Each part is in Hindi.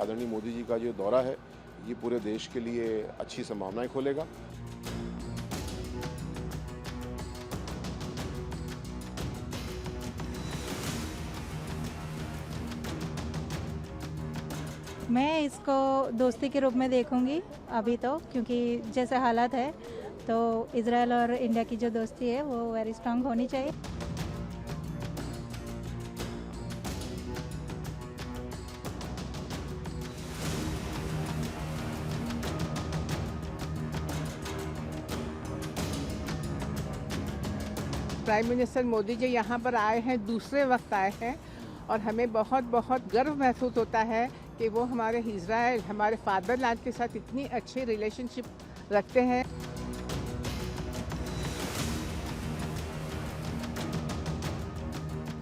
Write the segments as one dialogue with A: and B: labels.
A: आदरणीय मोदी जी का जो दौरा है ये पूरे देश के लिए अच्छी संभावनाएं खोलेगा।
B: मैं इसको दोस्ती के रूप में देखूंगी अभी तो, क्योंकि जैसे हालात है तो इजराइल और इंडिया की जो दोस्ती है वो वेरी स्ट्रांग होनी चाहिए।
C: प्राइम मिनिस्टर मोदी जी यहाँ पर आए हैं, दूसरे वक्त आए हैं और हमें बहुत बहुत गर्व महसूस होता है कि वो हमारे इजराइल, हमारे फादरलैंड के साथ इतनी अच्छी रिलेशनशिप रखते हैं।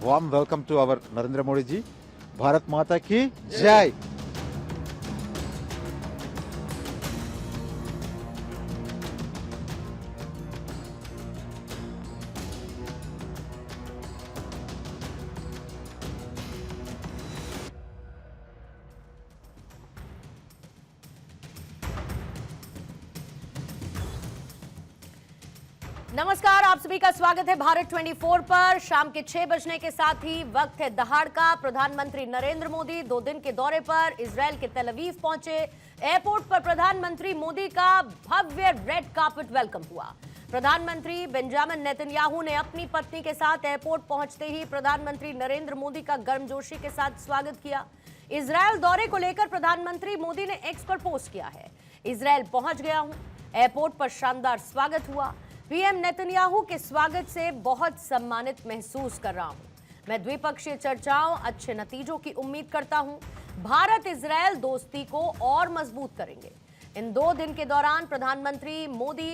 D: Warm welcome to our Narendra Modi ji. Bharat Mata की जय।
E: नमस्कार, आप सभी का स्वागत है भारत 24 पर। शाम के 6 बजने के साथ ही वक्त है दहाड़ का। प्रधानमंत्री नरेंद्र मोदी 2 दिन के दौरे पर इजराइल के तेल अवीव पहुंचे। एयरपोर्ट पर प्रधानमंत्री मोदी का भव्य रेड कार्पेट वेलकम हुआ। प्रधानमंत्री बेंजामिन नेतन्याहू ने अपनी पत्नी के साथ एयरपोर्ट पहुंचते ही प्रधानमंत्री नरेंद्र मोदी का गर्मजोशी के साथ स्वागत किया। इजराइल दौरे को लेकर प्रधानमंत्री मोदी ने एक्स पर पोस्ट किया है, इजराइल पहुंच गया हूं, एयरपोर्ट पर शानदार स्वागत हुआ। पीएम नेतन्याहू के स्वागत से बहुत सम्मानित महसूस कर रहा हूं। मैं द्विपक्षीय चर्चाओं, अच्छे नतीजों की उम्मीद करता हूं। भारत इजराइल दोस्ती को और मजबूत करेंगे। इन 2 दिन के दौरान प्रधानमंत्री मोदी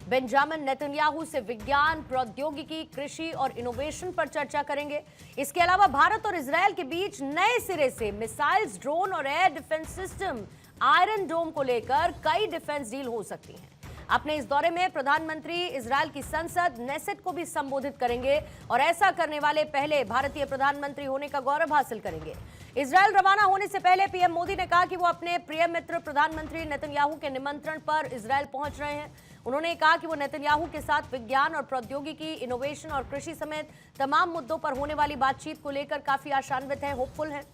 E: बेंजामिन नेतन्याहू से विज्ञान, प्रौद्योगिकी, कृषि और इनोवेशन पर चर्चा करेंगे। इसके अलावा भारत और इजराइल के बीच नए सिरे से मिसाइल्स, ड्रोन और एयर डिफेंस सिस्टम, आयरन डोम को लेकर कई डिफेंस डील हो सकती हैं। अपने इस दौरे में प्रधानमंत्री इजराइल की संसद नेसेट को भी संबोधित करेंगे और ऐसा करने वाले पहले भारतीय प्रधानमंत्री होने का गौरव हासिल करेंगे। इजराइल रवाना होने से पहले पीएम मोदी ने कहा कि वो अपने प्रिय मित्र प्रधानमंत्री नेतन्याहू के निमंत्रण पर इजराइल पहुंच रहे हैं। उन्होंने कहा कि वो नेतन्याहू के साथ विज्ञान और प्रौद्योगिकी, इनोवेशन और कृषि समेत तमाम मुद्दों पर होने वाली बातचीत को लेकर काफी आशान्वित हैं, होपफुल हैं।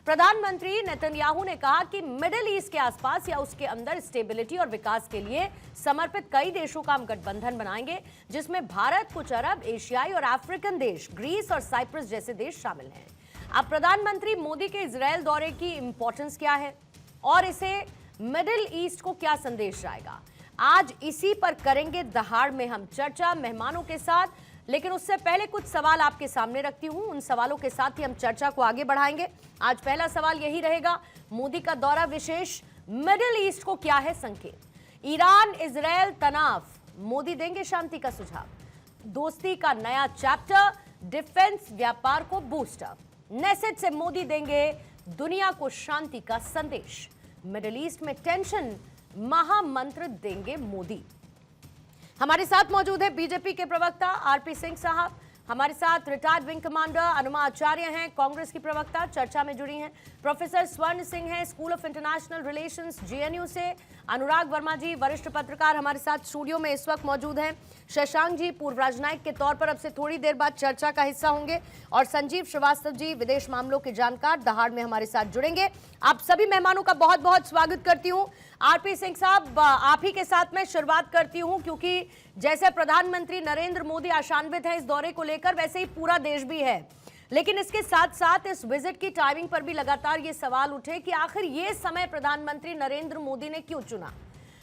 E: प्रधानमंत्री नेतन्याहू ने कहा कि मिडिल ईस्ट के आसपास या उसके अंदर स्टेबिलिटी और विकास के लिए समर्पित कई देशों का हम गठबंधन बनाएंगे, जिसमें भारत, कुछ अरब, एशियाई और अफ्रीकन देश, ग्रीस और साइप्रस जैसे देश शामिल हैं। अब प्रधानमंत्री मोदी के इजराइल दौरे की इंपॉर्टेंस क्या है और इसे मिडिल ईस्ट को क्या संदेश जाएगा, आज इसी पर करेंगे दहाड़ में हम चर्चा मेहमानों के साथ। लेकिन उससे पहले कुछ सवाल आपके सामने रखती हूं, उन सवालों के साथ ही हम चर्चा को आगे बढ़ाएंगे। आज पहला सवाल यही रहेगा, मोदी का दौरा विशेष मिडिल ईस्ट को क्या है संकेत? ईरान इजराइल तनाव, मोदी देंगे शांति का सुझाव। दोस्ती का नया चैप्टर, डिफेंस व्यापार को बूस्टअप। नेसेट से मोदी देंगे दुनिया को शांति का संदेश। मिडिल ईस्ट में टेंशन, महामंत्र देंगे मोदी। हमारे साथ मौजूद है बीजेपी के प्रवक्ता आरपी सिंह साहब, हमारे साथ रिटायर्ड विंग कमांडर अनुमा आचार्य हैं, कांग्रेस की प्रवक्ता चर्चा में जुड़ी हैं। प्रोफेसर स्वर्ण सिंह हैं, school of international relations JNU से। अनुराग वर्मा जी वरिष्ठ पत्रकार हमारे साथ स्टूडियो में इस वक्त मौजूद हैं। शशांक जी पूर्व राजनयिक के तौर पर अब से थोड़ी देर बाद चर्चा का हिस्सा होंगे। और संजीव श्रीवास्तव जी विदेश मामलों के जानकार दहाड़ में हमारे साथ जुड़ेंगे। आप सभी मेहमानों का बहुत बहुत स्वागत करती हूँ। आरपी सिंह साहब, आप ही के साथ मैं शुरुआत करती हूँ, क्योंकि जैसे प्रधानमंत्री नरेंद्र मोदी आशान्वित हैं इस दौरे को लेकर, वैसे ही पूरा देश भी है। लेकिन इसके साथ साथ इस विजिट की टाइमिंग पर भी लगातार ये सवाल उठे कि आखिर ये समय प्रधानमंत्री नरेंद्र मोदी ने क्यों चुना।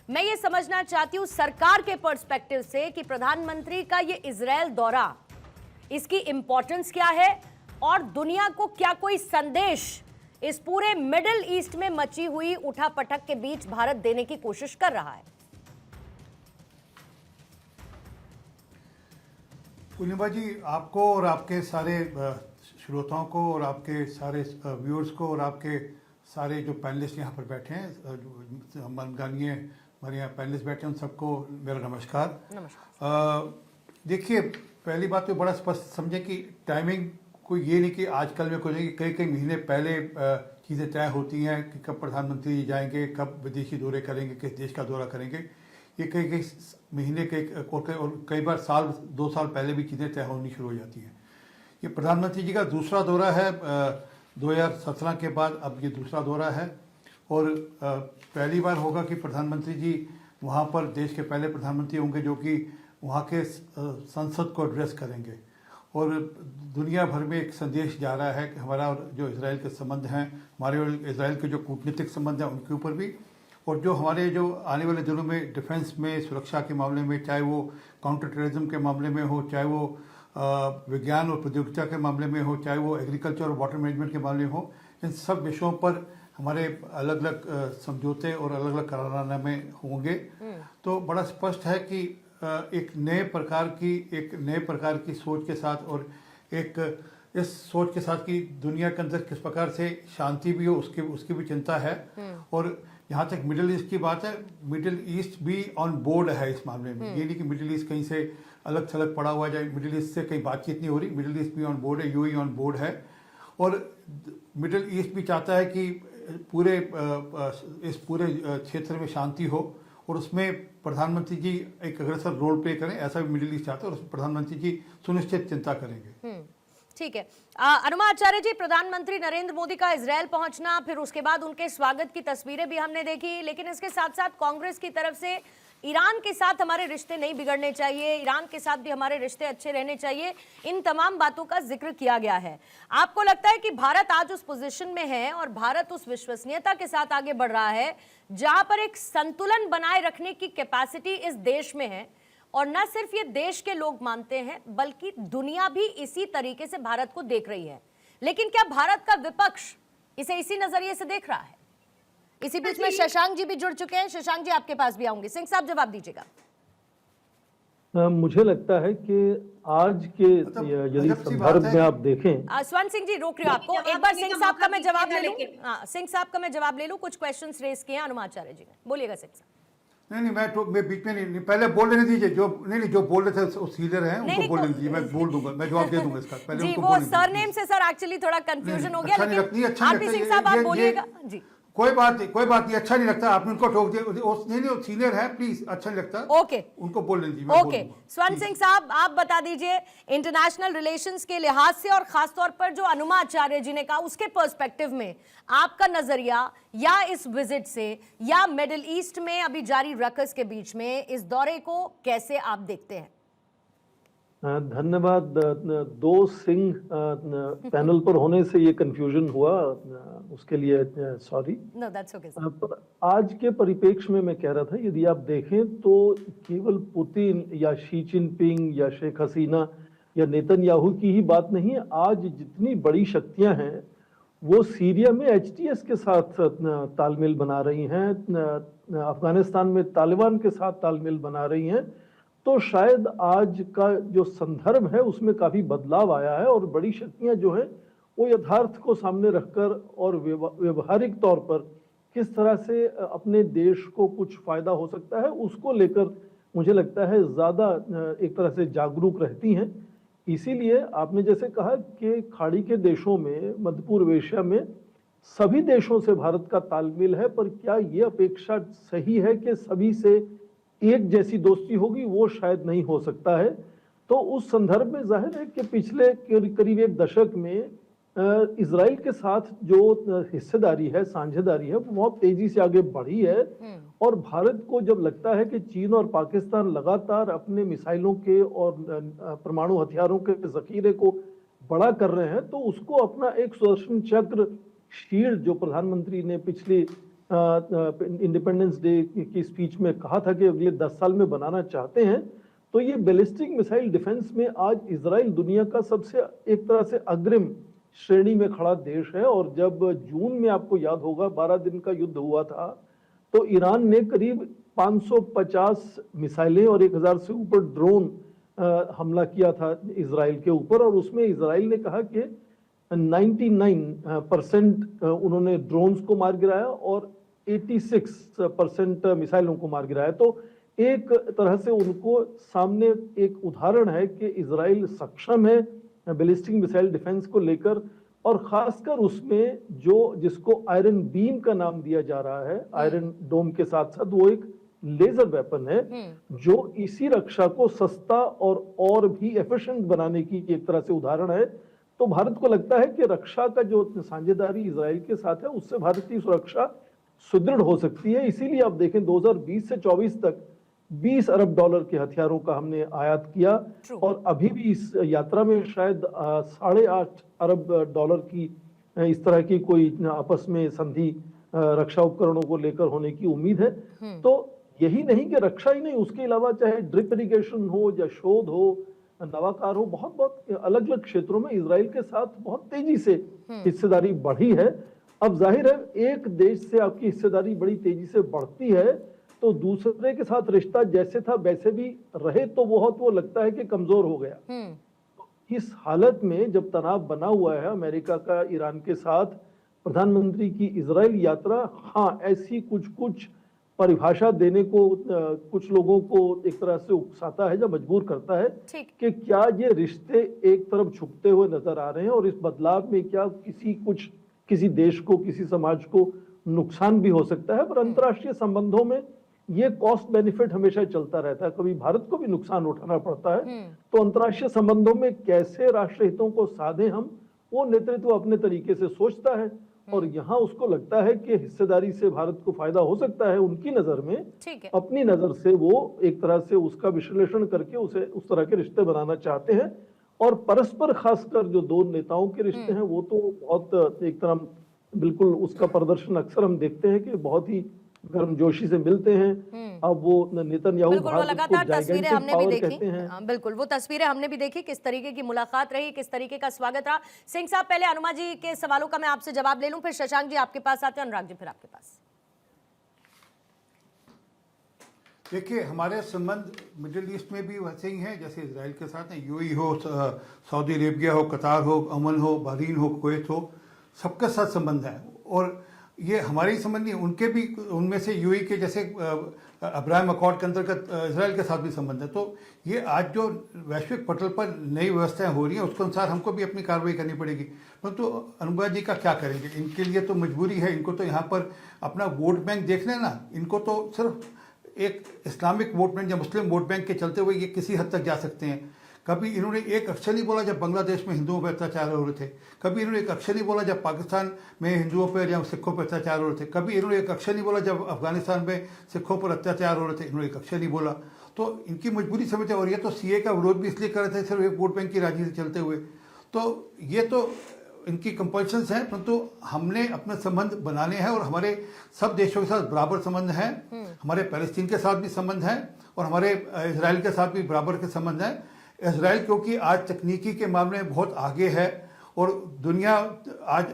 E: मैं ये समझना चाहती हूँ सरकार के पर्सपेक्टिव से कि प्रधानमंत्री का ये इजराइल दौरा, इसकी इंपॉर्टेंस क्या है और दुनिया को क्या कोई संदेश इस पूरे मिडिल ईस्ट में मची हुई उठापटक के बीच भारत देने की कोशिश कर रहा है।
F: पूर्णिमा जी, आपको और आपके सारे श्रोताओं को और आपके सारे व्यूअर्स को और आपके सारे जो पैनलिस्ट यहाँ पर बैठे हैं, मनगानिए हमारे यहाँ पैनलिस्ट बैठे हैं, उन सबको मेरा नमस्कार। देखिए, पहली बात तो बड़ा स्पष्ट समझे कि टाइमिंग कोई ये नहीं कि आजकल में कोई नहीं, कई कई महीने पहले चीज़ें तय होती हैं कि कब प्रधानमंत्री जाएंगे, कब विदेशी दौरे करेंगे, किस देश का दौरा करेंगे। ये कई कई महीने के और कई बार साल 2 साल पहले भी चीज़ें तय होनी शुरू हो जाती हैं। ये प्रधानमंत्री जी का दूसरा दौरा है 2017 के बाद, अब ये दूसरा दौरा है और पहली बार होगा कि प्रधानमंत्री जी वहाँ पर देश के पहले प्रधानमंत्री होंगे जो कि वहाँ के संसद को एड्रेस करेंगे और दुनिया भर में एक संदेश जा रहा है कि हमारा और जो इजराइल के संबंध हैं, हमारे और इजराइल के जो कूटनीतिक संबंध हैं उनके ऊपर भी, और जो हमारे जो आने वाले दिनों में डिफेंस में, सुरक्षा के मामले में, चाहे वो काउंटर टेररिज्म के मामले में हो, चाहे वो विज्ञान और प्रौद्योगिकी के मामले में हो, चाहे वो एग्रीकल्चर और वाटर मैनेजमेंट के मामले में हो, इन सब विषयों पर हमारे अलग अलग समझौते और अलग अलग करारनामे होंगे। तो बड़ा स्पष्ट है कि एक नए प्रकार की सोच के साथ और एक इस सोच के साथ कि दुनिया के अंदर किस प्रकार से शांति भी हो उसकी भी चिंता है। और यहाँ तक मिडिल ईस्ट की बात है, मिडिल ईस्ट भी ऑन बोर्ड है इस मामले में। ये नहीं कि मिडिल ईस्ट कहीं से अलग थलग पड़ा हुआ जाए, मिडिल ईस्ट से कहीं बातचीत नहीं हो रही, मिडिल ईस्ट भी ऑन बोर्ड है, यूएई ऑन बोर्ड है। और मिडिल ईस्ट भी चाहता है कि इस पूरे क्षेत्र में शांति हो और उसमें प्रधानमंत्री जी एक अग्रसर रोल प्ले करें, ऐसा भी मिडिल ईस्ट चाहता है और उसमें प्रधानमंत्री जी सुनिश्चित चिंता करेंगे।
E: ठीक है। अनुमा आचार्य जी, प्रधानमंत्री नरेंद्र मोदी का इजरायल पहुंचना, फिर उसके बाद उनके स्वागत की तस्वीरें भी हमने देखी, लेकिन इसके साथ साथ कांग्रेस की तरफ से ईरान के साथ हमारे रिश्ते नहीं बिगड़ने चाहिए, ईरान के साथ भी हमारे रिश्ते अच्छे रहने चाहिए, इन तमाम बातों का जिक्र किया गया है। आपको लगता है कि भारत आज उस पोजीशन में है और भारत उस विश्वसनीयता के साथ आगे बढ़ रहा है जहां पर एक संतुलन बनाए रखने की कैपेसिटी इस देश में है, और न सिर्फ ये देश के लोग मानते हैं बल्कि दुनिया भी इसी तरीके से भारत को देख रही है। लेकिन क्या भारत का विपक्ष इसे इसी नजरिए से देख रहा है? इसी बीच में शशांक जी भी जुड़ चुके हैं। शशांक जी, आपके पास भी आऊंगी, सिंह साहब जवाब दीजिएगा।
G: मुझे लगता है कि आज के यदि संदर्भ में आप देखें,
E: स्वर्ण सिंह जी रोक रहे हो आपको, एक बार सिंह साहब का मैं जवाब ले लूं। सिंह साहब का मैं जवाब ले लूं, कुछ क्वेश्चंस रेज किए हैं अनुमाचार्य जी ने, बोलिएगा सिंह साहब।
F: नहीं, मैं बीच में नहीं, पहले बोल लेने दीजिए। जो बोल रहे थे वो सीनियर हैं, उनको बोल लेने दीजिए, मैं बोल दूंगा, मैं जवाब दे दूंगा इसका। पहले
E: जी, वो सरनेम से सर एक्चुअली थोड़ा कंफ्यूजन हो गया, लेकिन आरपी सिंह साहब आप बोलिएगा जी।
F: कोई बात नहीं, अच्छा नहीं लगता, आपने उनको ठोक दिया। नहीं, सीनियर है, प्लीज, अच्छा नहीं लगता।
E: ओके,
F: उनको बोल लीजिए।
E: ओके, स्वर्ण सिंह साहब आप बता दीजिए, इंटरनेशनल रिलेशंस के लिहाज से और खासतौर पर जो अनुमा आचार्य जी ने कहा उसके पर्सपेक्टिव में आपका नजरिया, या इस विजिट से या मिडिल ईस्ट में अभी जारी रकस के बीच में इस दौरे को कैसे आप देखते हैं?
G: धन्यवाद। दो सिंह पैनल पर होने से ये कंफ्यूजन हुआ, उसके लिए सॉरी।
E: No, that's okay.
G: आज के परिप्रेक्ष्य में मैं कह रहा था, यदि आप देखें तो केवल पुतिन या शी जिनपिंग या शेख हसीना या नेतन्याहू की ही बात नहीं है। आज जितनी बड़ी शक्तियां हैं वो सीरिया में एचटीएस के साथ तालमेल बना रही हैं, अफगानिस्तान में तालिबान के साथ तालमेल बना रही हैं। तो शायद आज का जो संदर्भ है उसमें काफी बदलाव आया है और बड़ी शक्तियां जो हैं वो यथार्थ को सामने रखकर और व्यवहारिक तौर पर किस तरह से अपने देश को कुछ फायदा हो सकता है उसको लेकर मुझे लगता है ज्यादा एक तरह से जागरूक रहती हैं। इसीलिए आपने जैसे कहा कि खाड़ी के देशों में, मध्य पूर्व एशिया में सभी देशों से भारत का तालमेल है, पर क्या ये अपेक्षा सही है कि सभी से एक जैसी दोस्ती होगी? वो शायद नहीं हो सकता है। तो उस संदर्भ में जाहिर है कि पिछले करीब एक दशक में इजराइल के साथ जो हिस्सेदारी है, साझेदारी है, वो बहुत तेजी से आगे बढ़ी है। और भारत को जब लगता है कि चीन और पाकिस्तान लगातार अपने मिसाइलों के और परमाणु हथियारों के जखीरे को बड़ा कर रहे हैं, तो उसको अपना एक सुदर्शन चक्र शील्ड जो प्रधानमंत्री ने पिछली इंडिपेंडेंस डे की स्पीच में कहा था कि अगले 10 साल में बनाना चाहते हैं, तो ये बैलिस्टिक मिसाइल डिफेंस में आज इजराइल दुनिया का सबसे एक तरह से अग्रिम श्रेणी में खड़ा देश है। और जब जून में आपको याद होगा 12 दिन का युद्ध हुआ था, तो ईरान ने करीब 550 मिसाइलें और 1000 से ऊपर ड्रोन हमला किया था इजराइल के ऊपर, और उसमें इजराइल ने कहा कि 99% उन्होंने ड्रोन्स को मार गिराया और 86% मिसाइलों को मार गिराया। तो एक तरह से उनको सामने एक उदाहरण है कि इजराइल सक्षम है बैलिस्टिक मिसाइल डिफेंस को लेकर, और खासकर उसमें जो जिसको आयरन बीम का नाम दिया जा रहा है, आयरन डोम के साथ साथ वो एक लेजर वेपन है जो इसी रक्षा को सस्ता और भी एफिशिएंट बनाने की एक तरह से उदाहरण है। तो भारत को लगता है कि रक्षा का जो साझेदारी इजराइल के साथ है उससे भारत की सुरक्षा सुदृढ़ हो सकती है। इसीलिए आप देखें 2020 से 24 तक 20 अरब डॉलर के हथियारों का हमने आयात किया और अभी भी इस यात्रा में शायद 8.5 अरब डॉलर की इस तरह की कोई आपस में संधि रक्षा उपकरणों को लेकर होने की उम्मीद है। तो यही नहीं कि रक्षा ही नहीं, उसके अलावा चाहे ड्रिप इरिगेशन हो या शोध हो, नवाकार हो, बहुत बहुत अलग अलग क्षेत्रों में इजराइल के साथ बहुत तेजी से हिस्सेदारी बढ़ी है। अब जाहिर है एक देश से आपकी हिस्सेदारी बड़ी तेजी से बढ़ती है तो दूसरे के साथ रिश्ता जैसे था वैसे भी रहे तो बहुत वो लगता है कि कमजोर हो गया। इस हालत में जब तनाव बना हुआ है अमेरिका का ईरान के साथ, प्रधानमंत्री की इजराइल यात्रा हाँ ऐसी कुछ परिभाषा देने को कुछ लोगों को एक तरह से उकसाता है, जब मजबूर करता है कि क्या ये रिश्ते एक तरफ झुकते हुए नजर आ रहे हैं और इस बदलाव में क्या किसी देश को, किसी समाज को नुकसान भी हो सकता है। पर अंतर्राष्ट्रीय संबंधों में ये कॉस्ट बेनिफिट हमेशा चलता रहता है, कभी भारत को भी नुकसान उठाना पड़ता है। तो अंतर्राष्ट्रीय संबंधों में कैसे राष्ट्र हितों को साधे हम, वो नेतृत्व अपने तरीके से सोचता है और यहाँ उसको लगता है कि हिस्सेदारी से भारत को फायदा हो सकता है उनकी नजर में। अपनी नजर से वो एक तरह से उसका विश्लेषण करके उसे उस तरह के रिश्ते बनाना चाहते हैं और परस्पर खासकर जो दो नेताओं के रिश्ते हैं वो तो बहुत एक तरह बिल्कुल उसका प्रदर्शन अक्सर हम देखते हैं कि बहुत ही गर्मजोशी से मिलते हैं। अब वो नेतन्याहू
E: लगातार तस्वीरें हमने भी देखी, बिल्कुल वो तस्वीरें हमने भी देखी, किस तरीके की मुलाकात रही, किस तरीके का स्वागत रहा। सिंह साहब, पहले अनुमा जी के सवालों का मैं आपसे जवाब ले लूं, फिर शशांक जी आपके पास आते हैं, अनुराग जी फिर आपके पास।
F: देखिए, हमारे संबंध मिडिल ईस्ट में भी वैसे ही हैं जैसे इजराइल के साथ हैं। यूएई हो, सऊदी अरेबिया हो, कतार हो, अमन हो, बहरीन हो, कुवैत हो, सबके साथ संबंध है। और ये हमारे ही संबंध नहीं, उनके भी, उनमें से यूएई के जैसे अब्राहम अकॉर्ड के अंतर्गत इजराइल के साथ भी संबंध है। तो ये आज जो वैश्विक पटल पर नई व्यवस्थाएं हो रही हैं उसके अनुसार हमको भी अपनी कार्रवाई करनी पड़ेगी। परंतु अनुराग जी का क्या करेंगे, इनके लिए तो मजबूरी है, इनको तो यहाँ पर अपना वोट बैंक देख लेना, इनको तो सिर्फ एक इस्लामिक वोट बैंक या मुस्लिम वोट बैंक के चलते हुए ये किसी हद तक जा सकते हैं। कभी इन्होंने एक अक्षर नहीं बोला जब बांग्लादेश में हिंदुओं पर अत्याचार हो रहे थे, कभी इन्होंने एक अक्षर नहीं बोला जब पाकिस्तान में हिंदुओं पर या सिखों पर अत्याचार हो रहे थे, कभी इन्होंने एक अक्षर नहीं बोला जब अफगानिस्तान में सिखों पर अत्याचार हो रहे थे, इन्होंने एक अक्षर नहीं बोला। तो इनकी मजबूरी समझते, और ये तो सीए का विरोध भी इसलिए कर रहे थे सिर्फ एक वोट बैंक की राजनीति चलते हुए। तो ये तो इनकी कंपल्शंस हैं, परंतु हमने अपने संबंध बनाने हैं और हमारे सब देशों के साथ बराबर संबंध हैं। हमारे पैलेस्टीन के साथ भी संबंध हैं और हमारे इजराइल के साथ भी बराबर के संबंध हैं। इजराइल क्योंकि आज तकनीकी के मामले में बहुत आगे है और दुनिया आज